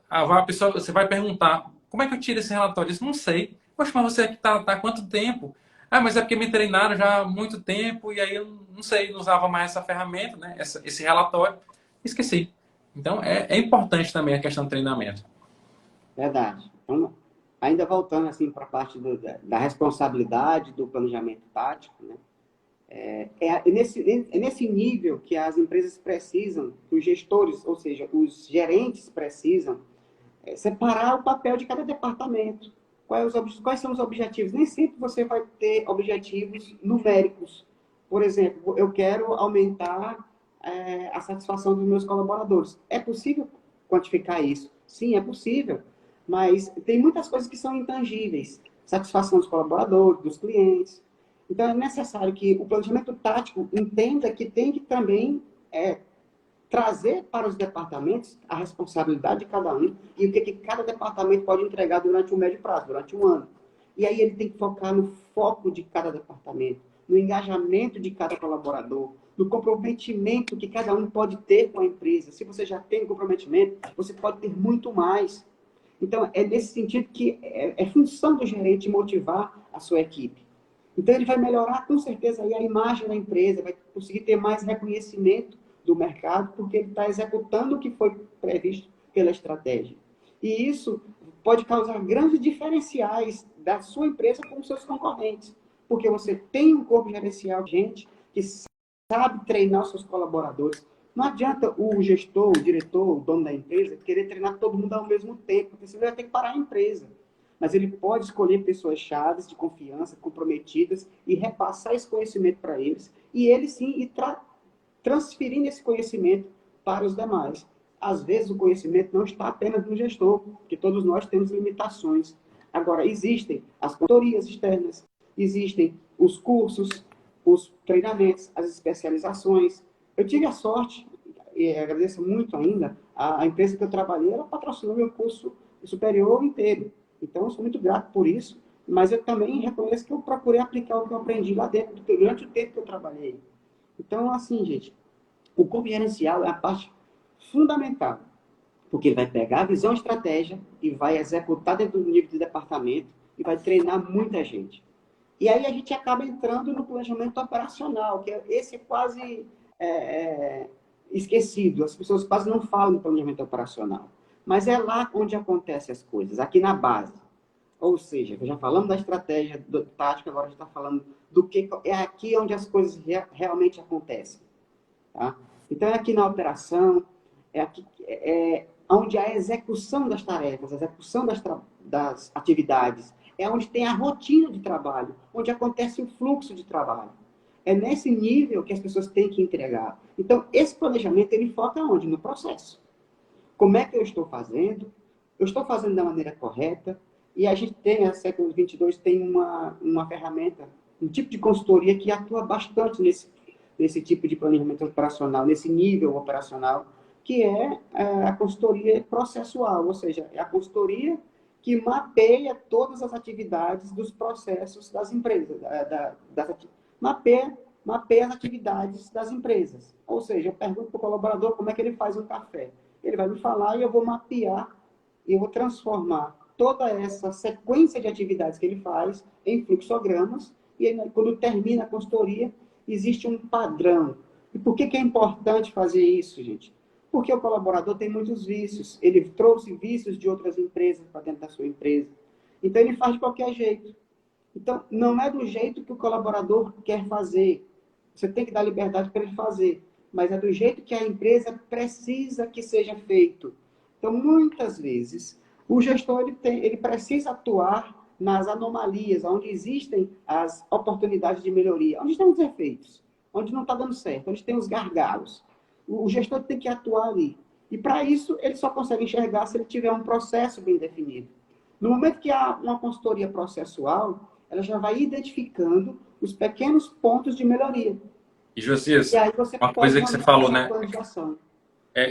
a pessoa, você vai perguntar, como é que eu tiro esse relatório? Eu disse, não sei. Poxa, mas você aqui tá há quanto tempo? Ah, mas é porque me treinaram já há muito tempo e aí eu não sei, não usava mais essa ferramenta, né? Esse relatório. Esqueci. Então, é importante também a questão do treinamento. Verdade. Então, ainda voltando assim para a parte da responsabilidade do planejamento tático, né? É nesse nível que as empresas precisam, que os gestores, ou seja, os gerentes precisam separar o papel de cada departamento. Quais são os objetivos? Nem sempre você vai ter objetivos numéricos. Por exemplo, eu quero aumentar a satisfação dos meus colaboradores. É possível quantificar isso? Sim, é possível. Mas tem muitas coisas que são intangíveis. Satisfação dos colaboradores, dos clientes. Então, é necessário que o planejamento tático entenda que tem que também trazer para os departamentos a responsabilidade de cada um e o que cada departamento pode entregar durante o médio prazo, durante um ano. E aí ele tem que focar no foco de cada departamento, no engajamento de cada colaborador, no comprometimento que cada um pode ter com a empresa. Se você já tem comprometimento, você pode ter muito mais. Então, é nesse sentido que é função do gerente motivar a sua equipe. Então, ele vai melhorar, com certeza, aí a imagem da empresa, vai conseguir ter mais reconhecimento do mercado, porque ele está executando o que foi previsto pela estratégia. E isso pode causar grandes diferenciais da sua empresa com os seus concorrentes, porque você tem um corpo gerencial de gente que sabe treinar os seus colaboradores. Não adianta o gestor, o diretor, o dono da empresa querer treinar todo mundo ao mesmo tempo, porque senão ele vai ter que parar a empresa. Mas ele pode escolher pessoas chaves, de confiança, comprometidas, e repassar esse conhecimento para eles, e eles sim transferindo esse conhecimento para os demais. Às vezes o conhecimento não está apenas no gestor, porque todos nós temos limitações. Agora, existem as consultorias externas, existem os cursos, os treinamentos, as especializações. Eu tive a sorte, e agradeço muito ainda, a empresa que eu trabalhei, ela patrocinou meu curso superior inteiro. Então, eu sou muito grato por isso, mas eu também reconheço que eu procurei aplicar o que eu aprendi lá dentro, durante o tempo que eu trabalhei. Então, assim, gente, o corpo gerencial é a parte fundamental, porque ele vai pegar a visão e estratégia e vai executar dentro do nível de departamento e vai treinar muita gente. E aí a gente acaba entrando no planejamento operacional, que esse é quase esquecido. As pessoas quase não falam do planejamento operacional. Mas é lá onde acontecem as coisas, aqui na base. Ou seja, já falamos da estratégia tática, agora a gente está falando do que é aqui onde as coisas realmente acontecem. Tá? Então, é aqui na operação, é onde a execução das tarefas, a execução das atividades, é onde tem a rotina de trabalho, onde acontece o fluxo de trabalho. É nesse nível que as pessoas têm que entregar. Então, esse planejamento, ele foca onde? No processo. Como é que eu estou fazendo? Eu estou fazendo da maneira correta? E a gente tem, a Século 22 tem uma ferramenta, um tipo de consultoria que atua bastante nesse tipo de planejamento operacional, nesse nível operacional, que é a consultoria processual, ou seja, é a consultoria que mapeia todas as atividades dos processos das empresas, mapeia as atividades das empresas. Ou seja, eu pergunto para o colaborador como é que ele faz um café. Ele vai me falar e eu vou mapear, e eu vou transformar toda essa sequência de atividades que ele faz em fluxogramas, e aí, quando termina a consultoria, existe um padrão. E por que é importante fazer isso, gente? Porque o colaborador tem muitos vícios. Ele trouxe vícios de outras empresas para dentro da sua empresa. Então, ele faz de qualquer jeito. Então, não é do jeito que o colaborador quer fazer. Você tem que dar liberdade para ele fazer. Mas é do jeito que a empresa precisa que seja feito. Então, muitas vezes, o gestor ele precisa atuar nas anomalias, onde existem as oportunidades de melhoria, onde estão os efeitos, onde não está dando certo, onde tem os gargalos. O gestor tem que atuar ali. E, para isso, ele só consegue enxergar se ele tiver um processo bem definido. No momento que há uma consultoria processual, ela já vai identificando os pequenos pontos de melhoria. E, Josias, E aí você uma pode coisa que você montar falou, essa né? planejação.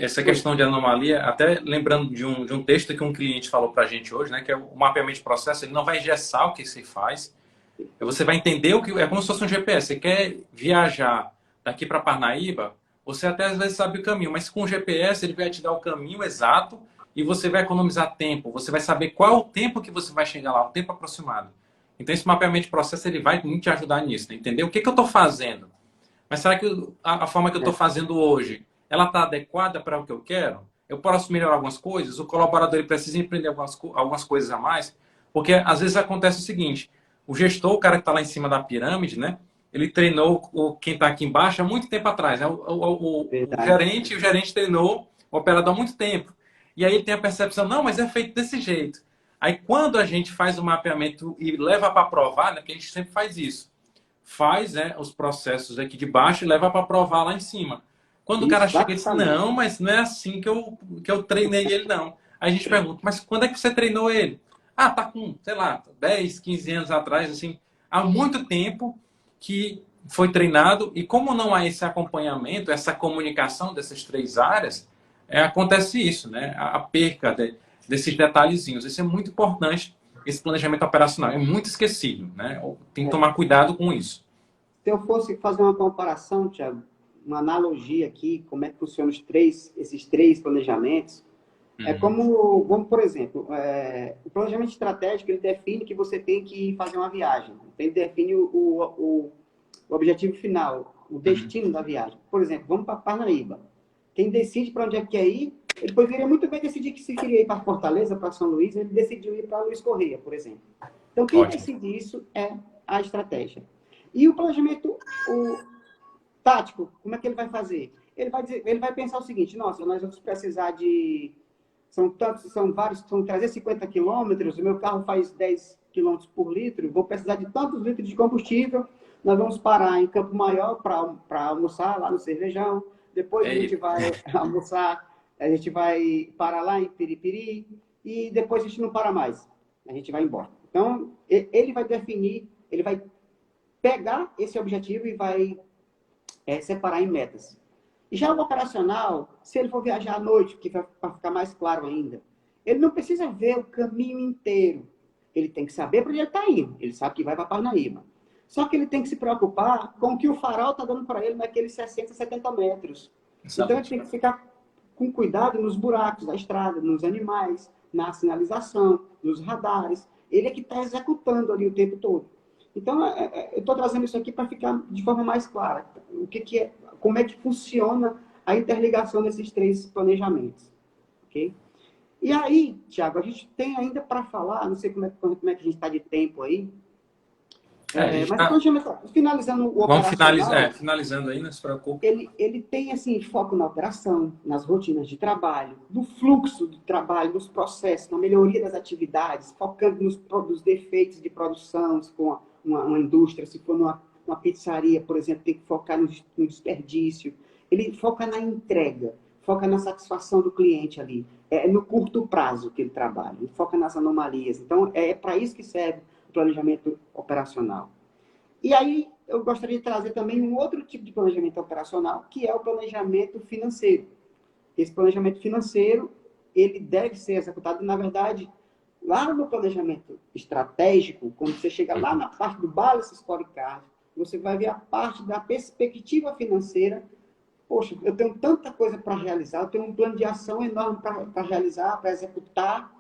essa questão de anomalia, até lembrando de um texto que um cliente falou para a gente hoje, né, que é o mapeamento de processo, ele não vai engessar o que você faz, você vai entender o que é como se fosse um GPS. Você quer viajar daqui para Parnaíba, você até às vezes sabe o caminho, mas com o GPS ele vai te dar o caminho exato e você vai economizar tempo. Você vai saber qual é o tempo que você vai chegar lá, o tempo aproximado. Então esse mapeamento de processo ele vai muito te ajudar nisso, né? Entender o que eu estou fazendo. Mas será que a forma que eu estou fazendo hoje, ela está adequada para o que eu quero? Eu posso melhorar algumas coisas? O colaborador ele precisa empreender algumas coisas a mais? Porque às vezes acontece o seguinte, o gestor, o cara que está lá em cima da pirâmide, né? Ele treinou quem está aqui embaixo há muito tempo atrás. Né? O Verdade. gerente, o gerente treinou o operador há muito tempo. E aí ele tem a percepção, não, mas é feito desse jeito. Aí quando a gente faz o mapeamento e leva para provar, né? Porque a gente sempre faz isso, faz, né, os processos aqui de baixo e leva para provar lá em cima. Quando o cara chega e diz, Exatamente. não, mas não é assim que eu treinei ele, não. Aí a gente pergunta, mas quando é que você treinou ele? Ah, tá com, sei lá, 10, 15 anos atrás, assim, há muito tempo que foi treinado e como não há esse acompanhamento, essa comunicação dessas três áreas, acontece isso, né? A perca desses detalhezinhos. Isso é muito importante, esse planejamento operacional. É muito esquecido, né? Tem que É. tomar cuidado com isso. Se eu fosse fazer uma comparação, Tiago, uma analogia aqui, como é que funcionam esses três planejamentos, é Uhum. como por exemplo, o planejamento estratégico, ele define que você tem que fazer uma viagem. Ele define o objetivo final, o Uhum. destino da viagem. Por exemplo, vamos para Parnaíba. Quem decide para onde é que quer ir, ele poderia muito bem decidir que se queria ir para Fortaleza, para São Luís, ele decidiu ir para Luiz Correia, por exemplo. Então, quem Ótimo. decide isso é a estratégia. E o planejamento tático, como é que ele vai fazer? Ele vai pensar o seguinte: nossa, nós vamos precisar de. São 350 quilômetros, o meu carro faz 10 quilômetros por litro, vou precisar de tantos litros de combustível, nós vamos parar em Campo Maior para almoçar lá no Cervejão, depois a gente É, vai almoçar, a gente vai parar lá em Piripiri, e depois a gente não para mais, a gente vai embora. Então, ele vai definir, ele vai pegar esse objetivo e vai separar em metas. E já o operacional, se ele for viajar à noite, que para ficar mais claro ainda, ele não precisa ver o caminho inteiro. Ele tem que saber para onde ele está indo. Ele sabe que vai para Parnaíba. Só que ele tem que se preocupar com o que o farol está dando para ele naqueles 60, 70 metros. Então ele excelente. tem que ficar com cuidado nos buracos da estrada, nos animais, na sinalização, nos radares. Ele é que está executando ali o tempo todo. Então, eu estou trazendo isso aqui para ficar de forma mais clara. O que é, como é que funciona a interligação desses três planejamentos. Ok? E aí, Tiago, a gente tem ainda para falar, não sei como é que a gente está de tempo aí, A gente mas o tá. planejamento, finalizando o Vamos finalizar, operacional, finalizando aí, não se preocupe. ele tem assim, foco na operação, nas rotinas de trabalho, no fluxo do trabalho, nos processos, na melhoria das atividades, focando nos defeitos de produção, se for uma indústria, se for uma pizzaria, por exemplo, tem que focar no desperdício. Ele foca na entrega, foca na satisfação do cliente ali. É no curto prazo que ele trabalha, ele foca nas anomalias. Então, é para isso que serve o planejamento operacional. E aí, eu gostaria de trazer também um outro tipo de planejamento operacional, que é o planejamento financeiro. Esse planejamento financeiro, ele deve ser executado, na verdade, lá no planejamento estratégico, quando você chega lá Uhum. na parte do Balance Scorecard, você vai ver a parte da perspectiva financeira. Poxa, eu tenho tanta coisa para realizar, eu tenho um plano de ação enorme para realizar, para executar,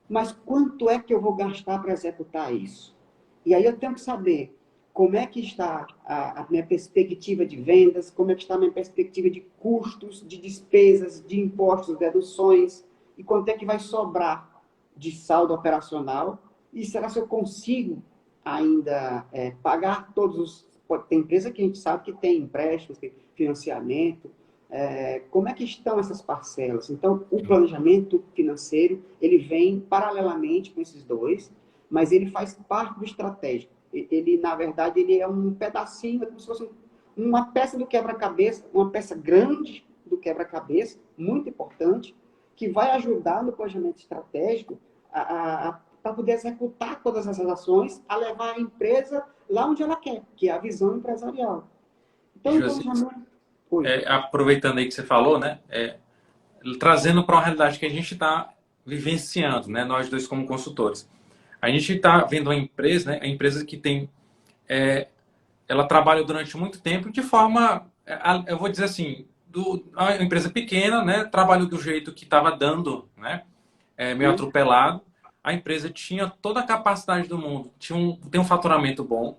mas quanto é que eu vou gastar para executar isso? E aí eu tenho que saber como é que está a minha perspectiva de vendas, como é que está a minha perspectiva de custos, de despesas, de impostos, deduções, e quanto é que vai sobrar de saldo operacional, e será se eu consigo ainda pagar todos os... Tem empresa que a gente sabe que tem empréstimos, tem financiamento, como é que estão essas parcelas? Então, o planejamento financeiro, ele vem paralelamente com esses dois, mas ele faz parte do estratégico. Ele, na verdade, ele é um pedacinho, é como se fosse uma peça do quebra-cabeça, uma peça grande do quebra-cabeça, muito importante, que vai ajudar no planejamento estratégico para poder executar todas essas ações, a levar a empresa lá onde ela quer, que é a visão empresarial. Então, o José, planejamento... Oi. aproveitando aí que você falou, né? Trazendo para uma realidade que a gente está vivenciando, né? Nós dois como consultores. A gente está vendo uma empresa, né? A empresa que tem, ela trabalha durante muito tempo de forma, eu vou dizer assim, a empresa pequena, né? Trabalhou do jeito que estava dando, né? Meio Hum, atropelado. A empresa tinha toda a capacidade do mundo, tem um faturamento bom,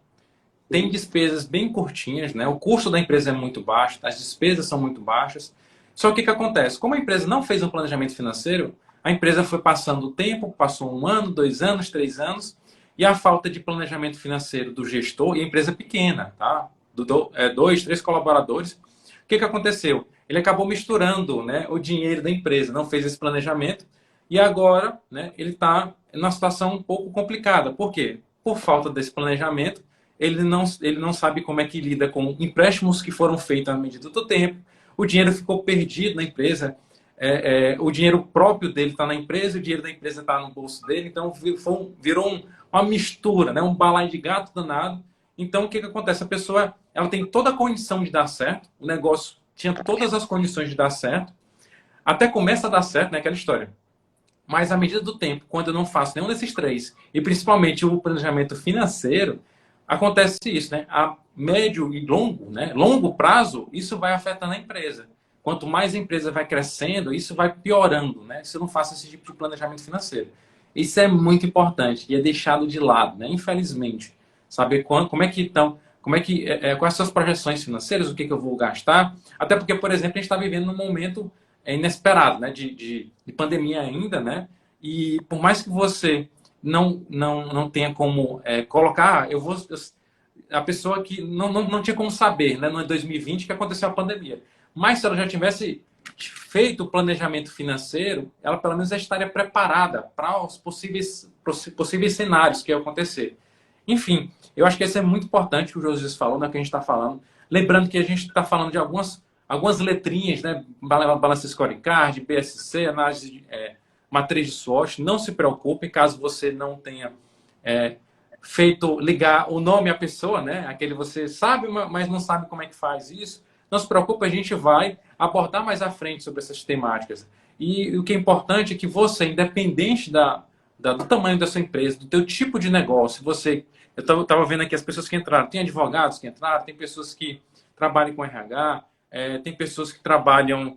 tem hum, despesas bem curtinhas, né? O custo da empresa é muito baixo, as despesas são muito baixas. Só que o que acontece? Como a empresa não fez um planejamento financeiro, a empresa foi passando o tempo, passou 1 ano, 2 anos, 3 anos, e a falta de planejamento financeiro do gestor, e a empresa pequena, tá? Dois, três colaboradores. O que aconteceu? Ele acabou misturando, né, o dinheiro da empresa, não fez esse planejamento, e agora, né, ele está numa situação um pouco complicada. Por quê? Por falta desse planejamento, ele não sabe como é que lida com empréstimos que foram feitos à medida do tempo, o dinheiro ficou perdido na empresa, o dinheiro próprio dele está na empresa, o dinheiro da empresa está no bolso dele, então virou uma mistura, né? Um balaio de gato danado. Então, o que acontece? A pessoa ela tem toda a condição de dar certo, o negócio tinha todas as condições de dar certo, até começa a dar certo, né? Aquela história. Mas à medida do tempo, quando eu não faço nenhum desses três, e principalmente o planejamento financeiro, acontece isso, né? A médio e longo, né? Longo prazo, isso vai afetando a empresa. Quanto mais a empresa vai crescendo, isso vai piorando, né? Se eu não faço esse tipo de planejamento financeiro. Isso é muito importante e é deixado de lado, né? Infelizmente. Saber como é que estão, quais são as projeções financeiras, o que eu vou gastar. Até porque, por exemplo, a gente está vivendo num momento inesperado, né? De pandemia ainda, né? E por mais que você não tenha como colocar, a pessoa que não tinha como saber, né? No 2020 que aconteceu a pandemia. Mas se ela já tivesse feito o planejamento financeiro, ela pelo menos já estaria preparada para os possíveis cenários que iam acontecer. Enfim, eu acho que isso é muito importante que o José falou, né, que a gente está falando. Lembrando que a gente está falando de algumas letrinhas, né? Balance Scorecard, BSC, análise matriz de SWOT. Não se preocupe caso você não tenha feito ligar o nome à pessoa, né? Aquele você sabe, mas não sabe como é que faz isso. Não se preocupe, a gente vai abordar mais à frente sobre essas temáticas. E o que é importante é que você, independente do tamanho da sua empresa, do teu tipo de negócio, eu estava vendo aqui as pessoas que entraram, tem advogados que entraram, tem pessoas que trabalham com RH, tem pessoas que trabalham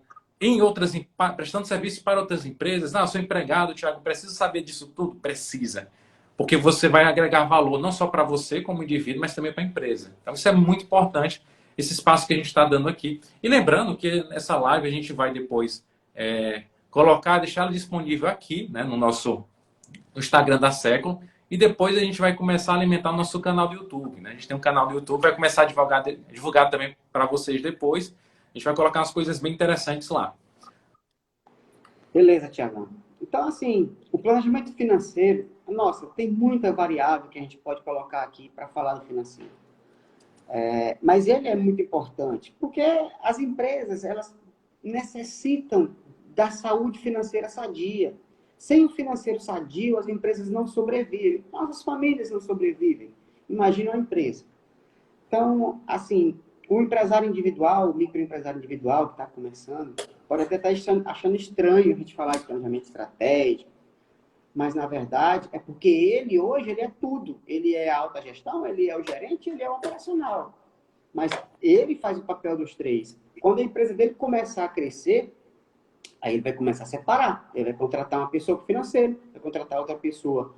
prestando serviço para outras empresas. Ah, sou empregado, Thiago, precisa saber disso tudo? Precisa. Porque você vai agregar valor não só para você como indivíduo, mas também para a empresa. Então, isso é muito importante, esse espaço que a gente está dando aqui. E lembrando que nessa live a gente vai depois colocar, deixá-la disponível aqui, né, no Instagram da Século. E depois a gente vai começar a alimentar o nosso canal do YouTube. Né? A gente tem um canal do YouTube, vai começar a divulgar também para vocês depois. A gente vai colocar umas coisas bem interessantes lá. beleza, Tiagão. Então, assim, o planejamento financeiro, nossa, tem muita variável que a gente pode colocar aqui para falar do financeiro. Mas ele é muito importante, porque as empresas, elas necessitam da saúde financeira sadia. Sem o financeiro sadio, as empresas não sobrevivem. Nossas famílias não sobrevivem. Imagina uma empresa. Então, assim, o empresário individual, o microempresário individual que está começando, pode até estar achando estranho a gente falar de planejamento estratégico, mas na verdade é porque ele hoje ele é tudo. Ele é a alta gestão, ele é o gerente, ele é o operacional. Mas ele faz o papel dos três. Quando a empresa dele começar a crescer, aí ele vai começar a separar. Ele vai contratar uma pessoa para o financeiro, vai contratar outra pessoa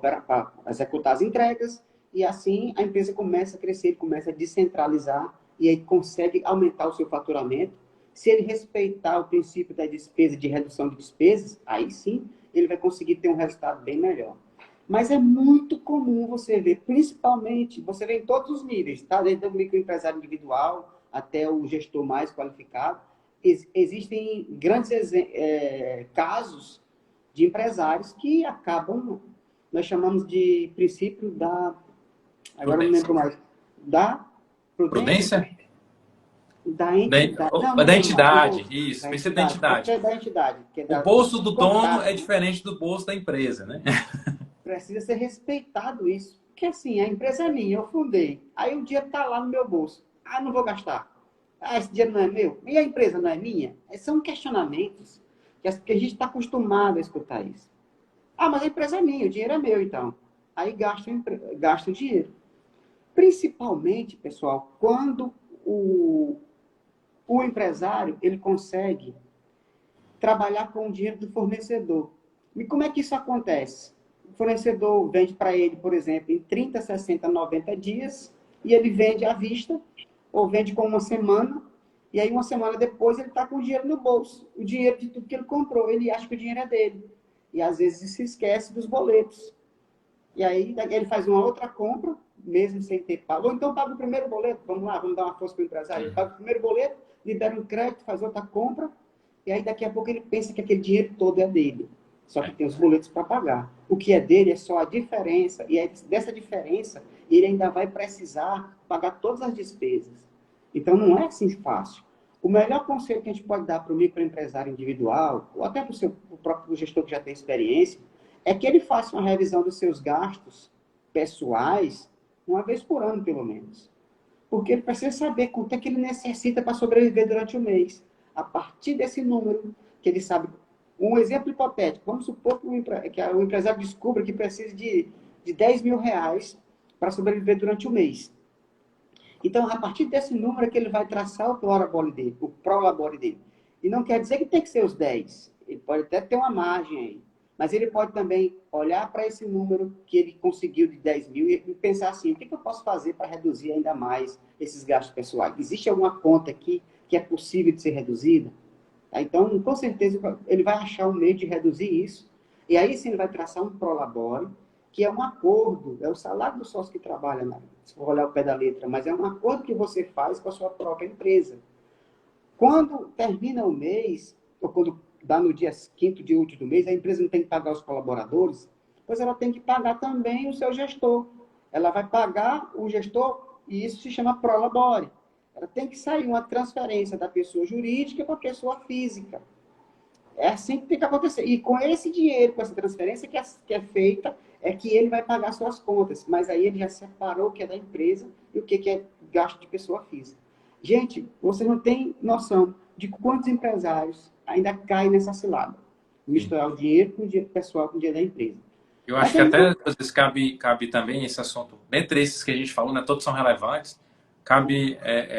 para executar as entregas, e assim a empresa começa a crescer, começa a descentralizar, e aí consegue aumentar o seu faturamento. Se ele respeitar o princípio da despesa, de redução de despesas, aí sim ele vai conseguir ter um resultado bem melhor. Mas é muito comum você ver, principalmente, você vê em todos os níveis, tá? Desde o microempresário individual até o gestor mais qualificado, existem grandes casos de empresários que acabam, nós chamamos de princípio da, agora não Prudência. lembro mais, da prudência, Prudência? da entidade, não, Da não lembro mais, entidade, não, isso, da princípio da entidade, entidade. porque é da entidade, que é O da, bolso dos do dono é contratos, né? diferente do bolso da empresa, né? Precisa ser respeitado isso. Porque assim, a empresa é minha, eu fundei. Aí o dinheiro está lá no meu bolso. Ah, não vou gastar. Ah, esse dinheiro não é meu? E a empresa não é minha? São questionamentos que a gente está acostumado a escutar isso. Ah, mas a empresa é minha, o dinheiro é meu, então. Aí gasta o dinheiro. Principalmente, pessoal, quando o empresário ele consegue trabalhar com o dinheiro do fornecedor. E como é que isso acontece? O fornecedor vende para ele, por exemplo, em 30, 60, 90 dias, e ele vende à vista, ou vende com uma semana, e aí uma semana depois ele está com o dinheiro no bolso, o dinheiro de tudo que ele comprou, ele acha que o dinheiro é dele. E às vezes se esquece dos boletos. E aí ele faz uma outra compra, mesmo sem ter pago. Ou então paga o primeiro boleto, vamos lá, vamos dar uma força para o empresário. Ele paga o primeiro boleto, libera um crédito, faz outra compra, e aí daqui a pouco ele pensa que aquele dinheiro todo é dele. Só que tem os boletos para pagar. O que é dele é só a diferença, e aí, dessa diferença ele ainda vai precisar pagar todas as despesas. Então não é assim fácil. O melhor conselho que a gente pode dar para o microempresário individual, ou até para o próprio gestor que já tem experiência, é que ele faça uma revisão dos seus gastos pessoais uma vez por ano, pelo menos. Porque ele precisa saber quanto é que ele necessita para sobreviver durante o mês. A partir desse número, que ele sabe. Um exemplo hipotético, vamos supor que o empresário descubra que precisa de 10 mil reais para sobreviver durante o mês. Então, a partir desse número é que ele vai traçar o prolabore dele. E não quer dizer que tem que ser os 10. Ele pode até ter uma margem aí. Mas ele pode também olhar para esse número que ele conseguiu de 10 mil e pensar assim, o que eu posso fazer para reduzir ainda mais esses gastos pessoais? Existe alguma conta aqui que é possível de ser reduzida? Então, com certeza, ele vai achar um meio de reduzir isso. E aí sim ele vai traçar um prolabore, que é um acordo, é o salário do sócio que trabalha, né? Se for olhar o pé da letra, mas é um acordo que você faz com a sua própria empresa. Quando termina o mês, ou quando dá no dia 5º dia útil do mês, a empresa não tem que pagar os colaboradores, pois ela tem que pagar também o seu gestor. Ela vai pagar o gestor, e isso se chama prolabore. Ela tem que sair uma transferência da pessoa jurídica para a pessoa física. É assim que tem que acontecer. E com esse dinheiro, com essa transferência que é feita, é que ele vai pagar suas contas. Mas aí ele já separou o que é da empresa e o que é gasto de pessoa física. Gente, você não tem noção de quantos empresários ainda caem nessa cilada. Misturar o dinheiro com o dinheiro pessoal com o dinheiro da empresa. Eu acho que até às vezes cabe também esse assunto, dentre esses que a gente falou, né, todos são relevantes, cabe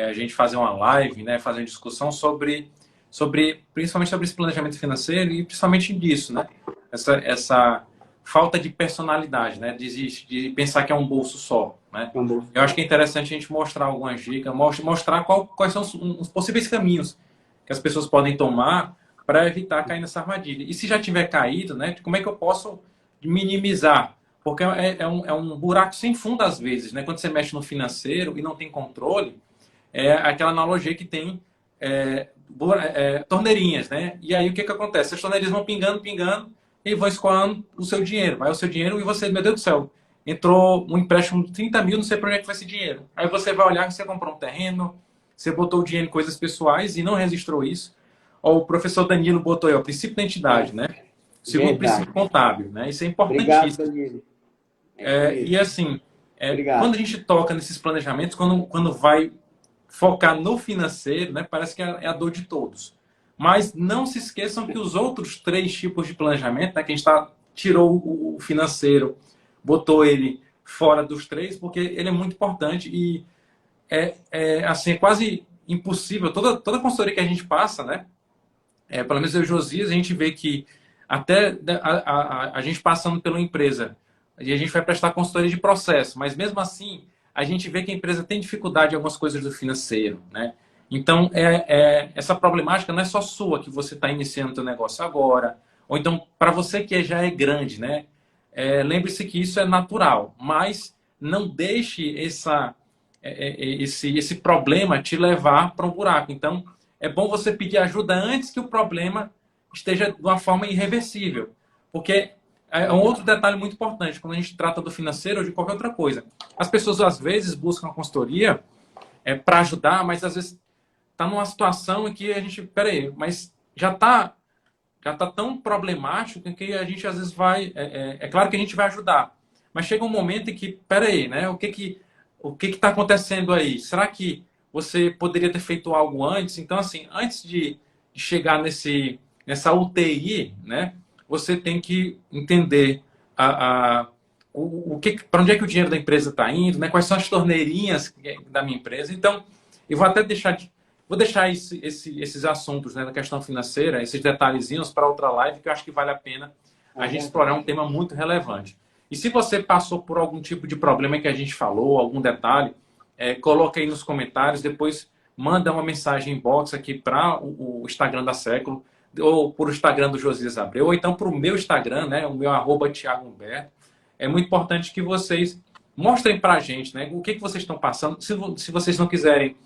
a gente fazer uma live, né, fazer uma discussão principalmente sobre esse planejamento financeiro e principalmente disso, né, essa falta de personalidade, né, de pensar que é um bolso só, né. Eu acho que é interessante a gente mostrar algumas dicas, mostrar quais são os possíveis caminhos que as pessoas podem tomar para evitar cair nessa armadilha. E se já tiver caído, né, como é que eu posso minimizar? Porque é um buraco sem fundo às vezes, né? Quando você mexe no financeiro e não tem controle, é aquela analogia que tem torneirinhas, né? E aí o que acontece? As torneirinhas vão pingando, pingando e vão escoando o seu dinheiro. Vai o seu dinheiro e você, meu Deus do céu, entrou um empréstimo de 30 mil, não sei para onde é que vai esse dinheiro. Aí você vai olhar que você comprou um terreno, você botou o dinheiro em coisas pessoais e não registrou isso. Ó, o professor Danilo botou aí, ó, princípio da entidade, né? Segundo princípio contábil, né? Isso é importantíssimo. Obrigado, Danilo. E assim, quando a gente toca nesses planejamentos, quando vai focar no financeiro, né, parece que é a dor de todos. Mas não se esqueçam que os outros 3 tipos de planejamento, né, que a gente tirou o financeiro, botou ele fora dos 3, porque ele é muito importante e assim, é quase impossível. Toda consultoria que a gente passa, né, pelo menos eu e Josias, a gente vê que até a gente passando pela empresa, e a gente vai prestar consultoria de processo, mas mesmo assim, a gente vê que a empresa tem dificuldade em algumas coisas do financeiro, né? Então, essa problemática não é só sua, que você está iniciando o seu negócio agora, ou então, para você que já é grande, né? Lembre-se que isso é natural, mas não deixe esse problema te levar para um buraco. Então, é bom você pedir ajuda antes que o problema esteja de uma forma irreversível. Porque é um outro detalhe muito importante quando a gente trata do financeiro ou de qualquer outra coisa. As pessoas, às vezes, buscam a consultoria para ajudar, mas, às vezes, está numa situação em que a gente... Peraí, mas já tá tão problemático que a gente, às vezes, vai... É claro que a gente vai ajudar, mas chega um momento em que, peraí, né? O que está acontecendo aí? Será que você poderia ter feito algo antes. Então, assim, antes de chegar nessa UTI, né, você tem que entender para onde é que o dinheiro da empresa está indo, né, quais são as torneirinhas da minha empresa. Então, eu vou até deixar esses assuntos, né, da questão financeira, esses detalhezinhos para outra live, que eu acho que vale a pena a gente explorar um tema muito relevante. E se você passou por algum tipo de problema que a gente falou, algum detalhe, coloca aí nos comentários, depois manda uma mensagem inbox aqui para o Instagram da Século, ou por o Instagram do Josias Abreu, ou então para o meu Instagram, né, o meu @Thiago Humberto. É muito importante que vocês mostrem para a gente, né, o que vocês estão passando. Se vocês não quiserem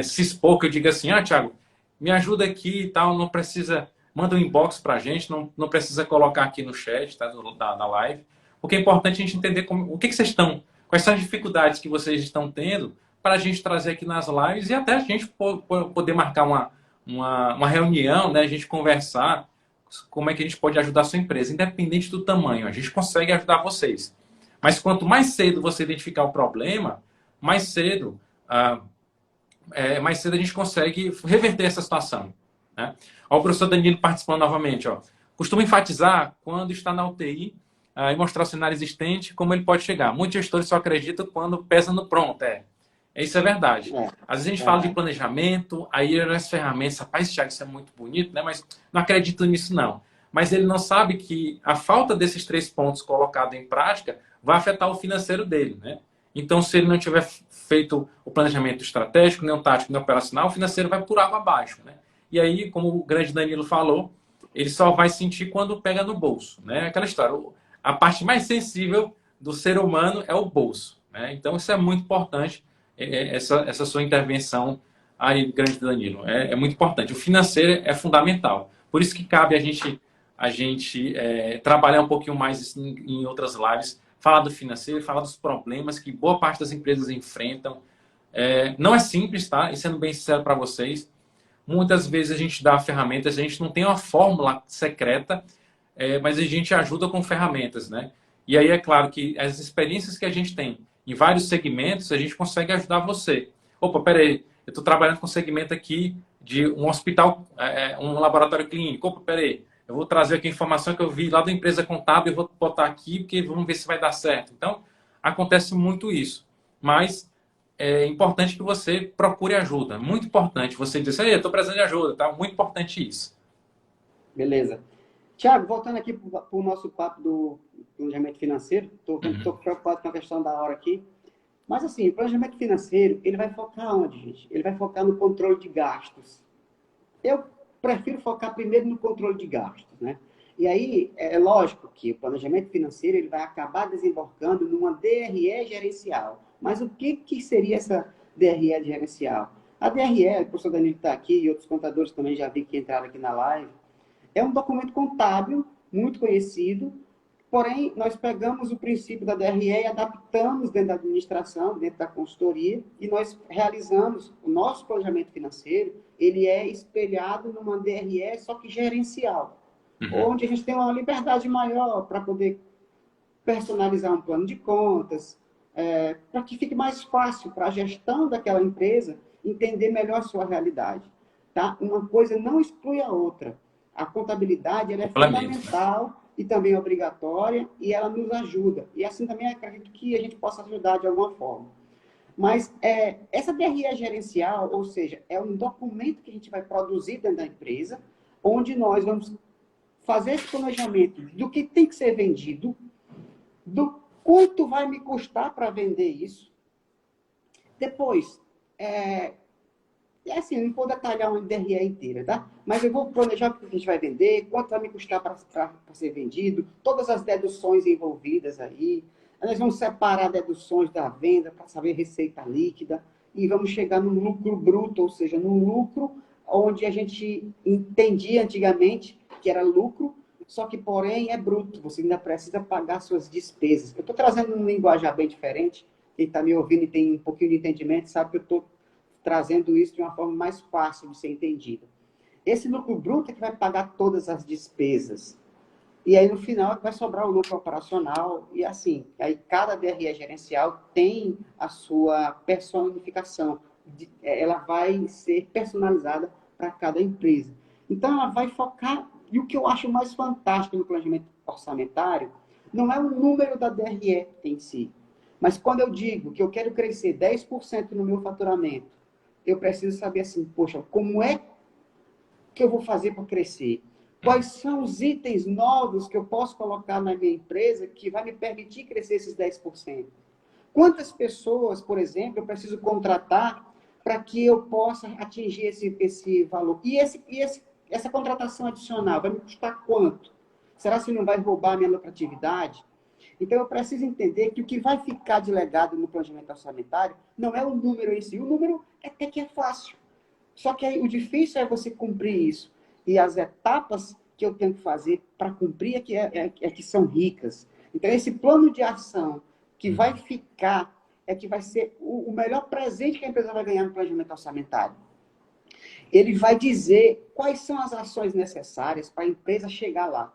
se expor, que eu diga assim, Thiago, me ajuda aqui e tal, não precisa, manda um inbox para a gente, não precisa colocar aqui no chat, tá, da live, porque é importante a gente entender o que vocês estão, quais são as dificuldades que vocês estão tendo, para a gente trazer aqui nas lives e até a gente poder marcar uma reunião, né, a gente conversar como é que a gente pode ajudar a sua empresa, independente do tamanho, a gente consegue ajudar vocês. Mas quanto mais cedo você identificar o problema, mais cedo a gente consegue reverter essa situação. Né? Ó, o professor Danilo participando novamente. Ó. Costuma enfatizar quando está na UTI e mostrar o cenário existente, como ele pode chegar. Muitos gestores só acreditam quando pesa no pronto. Isso é verdade. Às vezes a gente fala de planejamento, aí as ferramentas, rapaz, Thiago, isso é muito bonito, né? Mas não acredito nisso, não. Mas ele não sabe que a falta desses 3 pontos colocados em prática vai afetar o financeiro dele, né? Então, se ele não tiver feito o planejamento estratégico, nem o tático, nem o operacional, o financeiro vai por água abaixo, né? E aí, como o grande Danilo falou, ele só vai sentir quando pega no bolso, né? Aquela história, a parte mais sensível do ser humano é o bolso, né? Então, isso é muito importante, essa sua intervenção aí, grande Danilo. É muito importante. O financeiro é fundamental. Por isso que cabe a gente trabalhar um pouquinho mais isso em outras lives, falar do financeiro, falar dos problemas que boa parte das empresas enfrentam. Não é simples, tá? E sendo bem sincero para vocês, muitas vezes a gente dá ferramentas, a gente não tem uma fórmula secreta, mas a gente ajuda com ferramentas, né? E aí é claro que as experiências que a gente tem em vários segmentos, a gente consegue ajudar você. Opa, peraí, eu estou trabalhando com um segmento aqui de um hospital, um laboratório clínico. Opa, peraí, eu vou trazer aqui a informação que eu vi lá da empresa contábil, eu vou botar aqui, porque vamos ver se vai dar certo. Então, acontece muito isso. Mas é importante que você procure ajuda. Muito importante você dizer, eu estou precisando de ajuda, tá? Muito importante isso. Beleza. Tiago, voltando aqui para o nosso papo do planejamento financeiro, estou preocupado com a questão da hora aqui. Mas, assim, o planejamento financeiro, ele vai focar onde, gente? Ele vai focar no controle de gastos. Eu prefiro focar primeiro no controle de gastos, né? E aí, é lógico que o planejamento financeiro ele vai acabar desembocando numa DRE gerencial. Mas o que seria essa DRE gerencial? A DRE, o professor Danilo está aqui e outros contadores também já vi que entraram aqui na live, é um documento contábil muito conhecido, porém, nós pegamos o princípio da DRE e adaptamos dentro da administração, dentro da consultoria, e nós realizamos o nosso planejamento financeiro, ele é espelhado numa DRE, só que gerencial, onde a gente tem uma liberdade maior para poder personalizar um plano de contas, para que fique mais fácil para a gestão daquela empresa entender melhor a sua realidade. Tá? Uma coisa não exclui a outra. A contabilidade ela é fundamental e também obrigatória e ela nos ajuda. E assim também acredito que a gente possa ajudar de alguma forma. Mas essa DRE gerencial, ou seja, é um documento que a gente vai produzir dentro da empresa, onde nós vamos fazer esse planejamento do que tem que ser vendido, do quanto vai me custar para vender isso. Depois, assim, eu não vou detalhar uma DRE inteira, tá? Mas eu vou planejar o que a gente vai vender, quanto vai me custar para ser vendido, todas as deduções envolvidas aí. Nós vamos separar deduções da venda para saber receita líquida e vamos chegar no lucro bruto, ou seja, no lucro onde a gente entendia antigamente que era lucro, só que, porém, é bruto. Você ainda precisa pagar suas despesas. Eu estou trazendo um linguajar bem diferente. Quem está me ouvindo e tem um pouquinho de entendimento sabe que eu estou trazendo isso de uma forma mais fácil de ser entendida. Esse lucro bruto é que vai pagar todas as despesas. E aí, no final, vai sobrar o lucro operacional. E assim, aí cada DRE gerencial tem a sua personificação. ela vai ser personalizada para cada empresa. Então, ela vai focar, e o que eu acho mais fantástico no planejamento orçamentário, não é o número da DRE em si, mas quando eu digo que eu quero crescer 10% no meu faturamento, eu preciso saber assim, poxa, como é que eu vou fazer para crescer? Quais são os itens novos que eu posso colocar na minha empresa que vai me permitir crescer esses 10%? Quantas pessoas, por exemplo, eu preciso contratar para que eu possa atingir esse valor? Essa contratação adicional vai me custar quanto? Será que não vai roubar a minha lucratividade? Então, eu preciso entender que o que vai ficar de legado no planejamento orçamentário não é o número em si. O número até que é fácil. Só que aí, o difícil é você cumprir isso. E as etapas que eu tenho que fazer para cumprir é que são ricas. Então, esse plano de ação que vai ficar é que vai ser o melhor presente que a empresa vai ganhar no planejamento orçamentário. Ele vai dizer quais são as ações necessárias para a empresa chegar lá.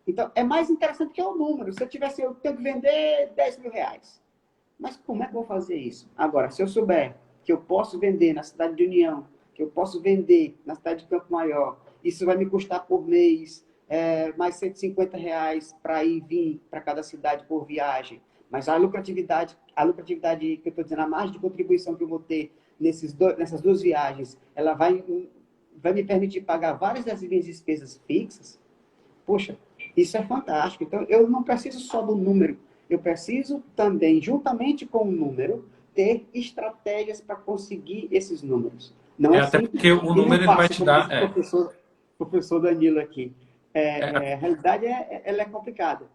Então, é mais interessante que o número. Se eu tivesse, eu tenho que vender 10 mil reais. Mas como é que eu vou fazer isso? Agora, se eu souber que eu posso vender na cidade de União, que eu posso vender na cidade de Campo Maior, isso vai me custar por mês mais R$ 150 para ir e vir para cada cidade por viagem. Mas a lucratividade que eu estou dizendo, a margem de contribuição que eu vou ter nessas duas viagens, ela vai me permitir pagar várias das minhas despesas fixas. Poxa, isso é fantástico. Então, eu não preciso só do número. Eu preciso também, juntamente com o número, ter estratégias para conseguir esses números. Não é Até simples porque o e não número ele vai fácil, te como disse dar. o professor Danilo aqui. É, A realidade ela é complicada.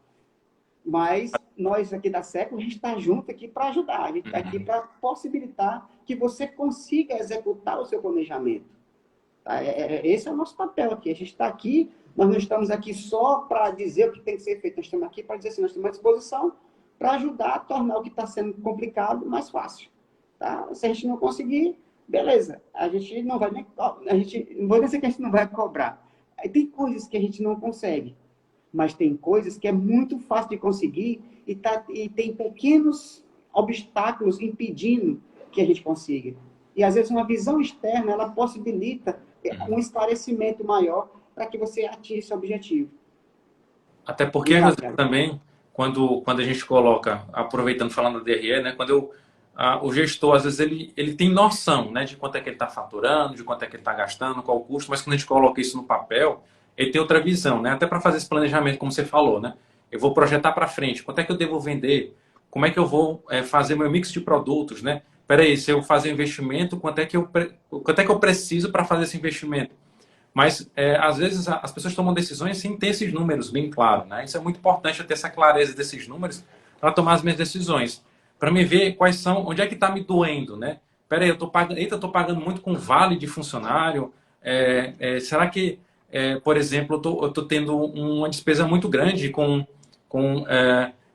Mas nós aqui da Século, a gente está junto aqui para ajudar. A gente está aqui para possibilitar que você consiga executar o seu planejamento. Tá? Esse é o nosso papel aqui. A gente está aqui, nós não estamos aqui só para dizer o que tem que ser feito. Nós estamos aqui para dizer assim, nós temos uma disposição para ajudar a tornar o que está sendo complicado mais fácil. Tá? Se a gente não conseguir, beleza. A gente não vai nem... não vou dizer que a gente não vai cobrar. Tem coisas que a gente não consegue, mas tem coisas que é muito fácil de conseguir e tem pequenos obstáculos impedindo que a gente consiga. E às vezes uma visão externa, ela possibilita um esclarecimento maior para que você atinja esse objetivo. Até porque, Diga lá, José, Thiago. também, quando a gente coloca, aproveitando falando da DRE, né, o gestor, às vezes, ele tem noção, né, de quanto é que ele está faturando, de quanto é que ele está gastando, qual o custo, mas quando a gente coloca isso no papel, ele tem outra visão, né? Até para fazer esse planejamento, como você falou, né? Eu vou projetar para frente, quanto é que eu devo vender, como é que eu vou fazer meu mix de produtos, né? Peraí, se eu fazer investimento, quanto é que eu preciso para fazer esse investimento? Mas, às vezes, as pessoas tomam decisões sem ter esses números bem claros, né? Isso é muito importante, eu ter essa clareza desses números para tomar as minhas decisões. Para me ver quais são, onde é que está me doendo, né? Peraí, eu tô pagando muito com vale de funcionário. Será que, por exemplo, eu tô tendo uma despesa muito grande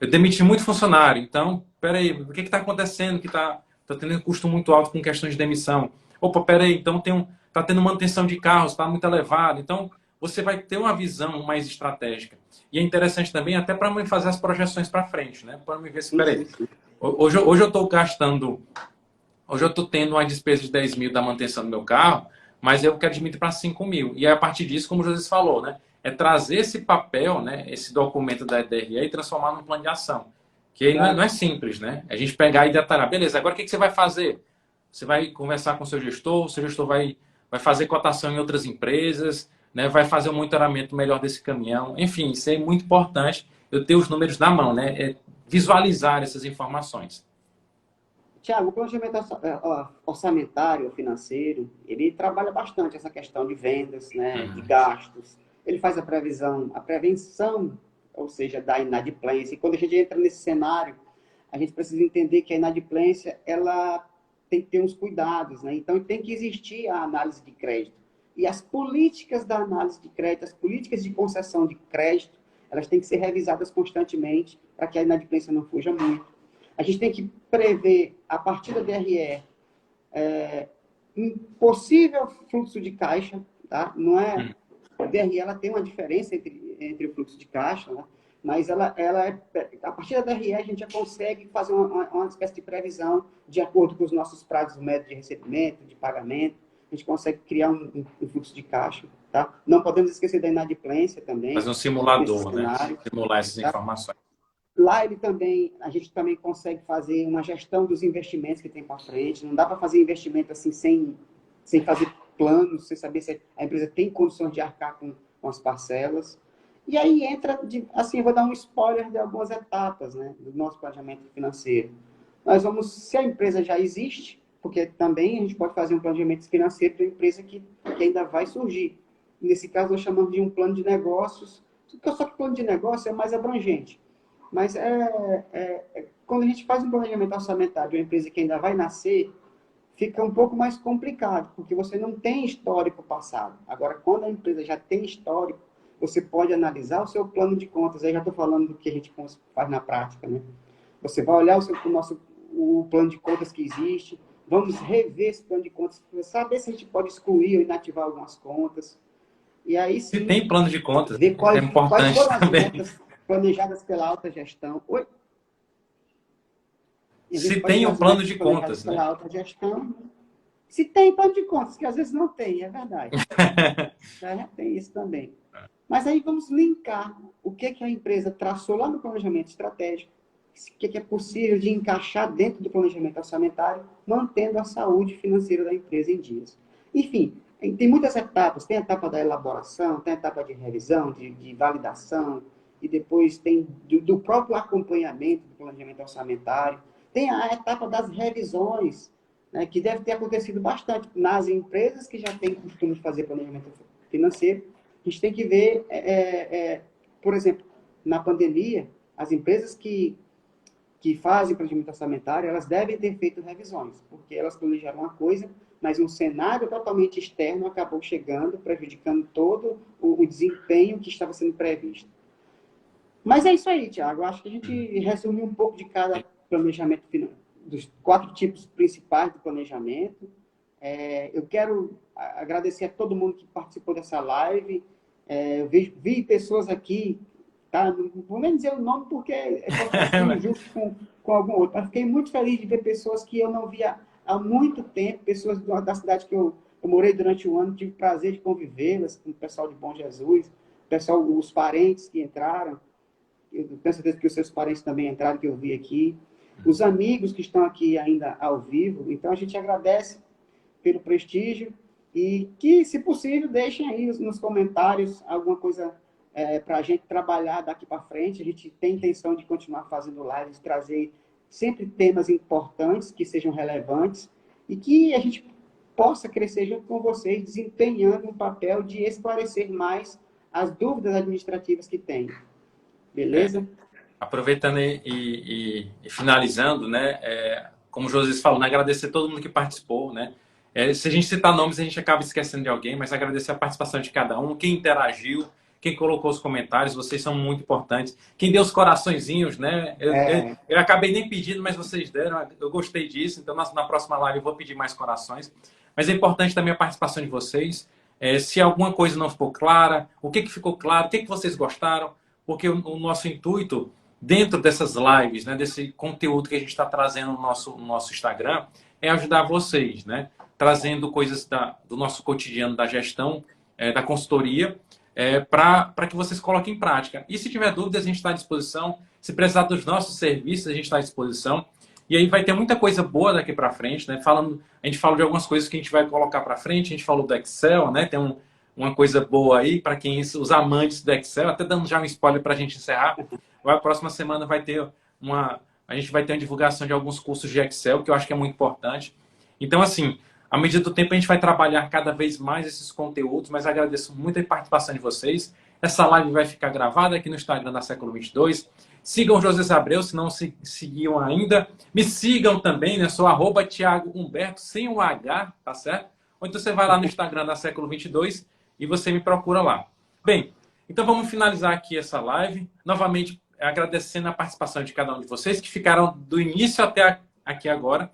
eu demiti muito funcionário. Então, peraí, o que está acontecendo que tá tendo um custo muito alto com questões de demissão? Opa, peraí, então tá tendo manutenção de carros, está muito elevado. Então, você vai ter uma visão mais estratégica. E é interessante também, até para me fazer as projeções para frente, né? Para me ver se, Sim, peraí, sim, sim. hoje eu estou gastando, hoje eu estou tendo uma despesa de 10 mil da manutenção do meu carro, mas eu quero diminuir para 5 mil. E aí, a partir disso, como o José falou, né? É trazer esse papel, né? Esse documento da DRE e transformar num plano de ação. Que aí não Claro. é simples, né? A gente pegar e detalhar, beleza, agora o que você vai fazer? Você vai conversar com o seu gestor vai fazer cotação em outras empresas, né? Vai fazer um monitoramento melhor desse caminhão. Enfim, isso é muito importante, eu ter os números na mão, né? Visualizar essas informações. Tiago, o planejamento orçamentário, financeiro, ele trabalha bastante essa questão de vendas, né, de Uhum. gastos. Ele faz a prevenção, ou seja, da inadimplência. E quando a gente entra nesse cenário, a gente precisa entender que a inadimplência, ela tem que ter uns cuidados, né? Então, tem que existir a análise de crédito. E as políticas da análise de crédito, as políticas de concessão de crédito, elas têm que ser revisadas constantemente para que a inadimplência não fuja muito. A gente tem que prever, a partir da DRE, um possível fluxo de caixa, tá? Não é... A DRE ela tem uma diferença entre o fluxo de caixa, né? mas a partir da DRE a gente já consegue fazer uma espécie de previsão de acordo com os nossos prazos médios de recebimento, de pagamento, a gente consegue criar um fluxo de caixa, tá? Não podemos esquecer da inadimplência também. Fazer um simulador, né? Simular essas informações. Lá a gente também consegue fazer uma gestão dos investimentos que tem para frente. Não dá para fazer investimento assim sem fazer planos, sem saber se a empresa tem condições de arcar com as parcelas. E aí assim, eu vou dar um spoiler de algumas etapas, né, do nosso planejamento financeiro. Se a empresa já existe, porque também a gente pode fazer um planejamento financeiro para a empresa que ainda vai surgir. Nesse caso, nós chamamos de um plano de negócios, só que o plano de negócio é mais abrangente. Mas quando a gente faz um planejamento orçamentário de uma empresa que ainda vai nascer, fica um pouco mais complicado, porque você não tem histórico passado. Agora, quando a empresa já tem histórico, você pode analisar o seu plano de contas. Aí já estou falando do que a gente faz na prática, né? Você vai olhar o plano de contas que existe, vamos rever esse plano de contas, saber se a gente pode excluir ou inativar algumas contas. E aí sim, se tem plano de contas, ver quais foram também. As contas planejadas pela alta gestão. Oi? Se tem um plano de contas, né? Pela alta gestão. Se tem plano de contas, que às vezes não tem, é verdade. Tem isso também. Mas aí vamos linkar o que a empresa traçou lá no planejamento estratégico, o que é possível de encaixar dentro do planejamento orçamentário, mantendo a saúde financeira da empresa em dias. Enfim, tem muitas etapas. Tem a etapa da elaboração, tem a etapa de revisão, de validação, e depois tem do próprio acompanhamento do planejamento orçamentário. Tem a etapa das revisões, né, que deve ter acontecido bastante nas empresas que já têm costume de fazer planejamento financeiro. A gente tem que ver, por exemplo, na pandemia, as empresas que fazem planejamento orçamentário, elas devem ter feito revisões, porque elas planejaram uma coisa, mas um cenário totalmente externo acabou chegando, prejudicando todo o desempenho que estava sendo previsto. Mas é isso aí, Thiago. Eu acho que a gente resumiu um pouco de cada planejamento, dos 4 tipos principais do planejamento. Eu quero agradecer a todo mundo que participou dessa live. Eu vi pessoas aqui, tá? Não vou nem dizer o nome porque pode ser injusto com algum outro, mas fiquei muito feliz de ver pessoas que eu não via há muito tempo, pessoas da cidade que eu morei durante um ano, tive o prazer de convivê-las, com o pessoal de Bom Jesus, os parentes que entraram, eu tenho certeza que os seus parentes também entraram, que eu vi aqui, os amigos que estão aqui ainda ao vivo. Então a gente agradece pelo prestígio e que, se possível, deixem aí nos comentários alguma coisa para a gente trabalhar daqui para frente. A gente tem intenção de continuar fazendo lives, trazer sempre temas importantes, que sejam relevantes, e que a gente possa crescer junto com vocês, desempenhando um papel de esclarecer mais as dúvidas administrativas que tem. Beleza? Aproveitando e finalizando, né? Como o José falou, né, agradecer a todo mundo que participou, né? Se a gente citar nomes, a gente acaba esquecendo de alguém, mas agradecer a participação de cada um, quem interagiu, quem colocou os comentários, vocês são muito importantes. Quem deu os coraçõezinhos, né? Eu acabei nem pedindo, mas vocês deram. Eu gostei disso, então na próxima live eu vou pedir mais corações. Mas é importante também a participação de vocês. Se alguma coisa não ficou clara, o que ficou claro, o que vocês gostaram, porque o nosso intuito, dentro dessas lives, né, desse conteúdo que a gente está trazendo no nosso Instagram, é ajudar vocês, né? Trazendo coisas do nosso cotidiano, da gestão, da consultoria, para que vocês coloquem em prática. E se tiver dúvidas, a gente está à disposição. Se precisar dos nossos serviços, a gente está à disposição. E aí vai ter muita coisa boa daqui para frente, né? A gente fala de algumas coisas que a gente vai colocar para frente. A gente falou do Excel, né? Tem uma coisa boa aí para os amantes do Excel. Até dando já um spoiler para a gente encerrar. A próxima semana a gente vai ter uma divulgação de alguns cursos de Excel, que eu acho que é muito importante. Então, assim, à medida do tempo, a gente vai trabalhar cada vez mais esses conteúdos, mas agradeço muito a participação de vocês. Essa live vai ficar gravada aqui no Instagram da Século 22. Sigam o José Abreu, se não seguiam ainda. Me sigam também, né? Sou @Thiago Humberto, sem o H, tá certo? Ou então você vai lá no Instagram da Século 22 e você me procura lá. Bem, então vamos finalizar aqui essa live. Novamente, agradecendo a participação de cada um de vocês, que ficaram do início até aqui agora,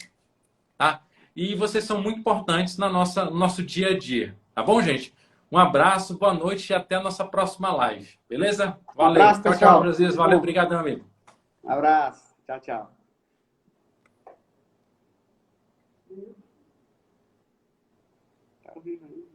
tá? E vocês são muito importantes no nosso dia a dia, tá bom, gente? Um abraço, boa noite e até a nossa próxima live. Beleza? Um Valeu. abraço, Tchau, tchau, pessoal. Josias. Valeu, obrigadão, amigo. Abraço. Tchau, tchau. Tá horrível, hein?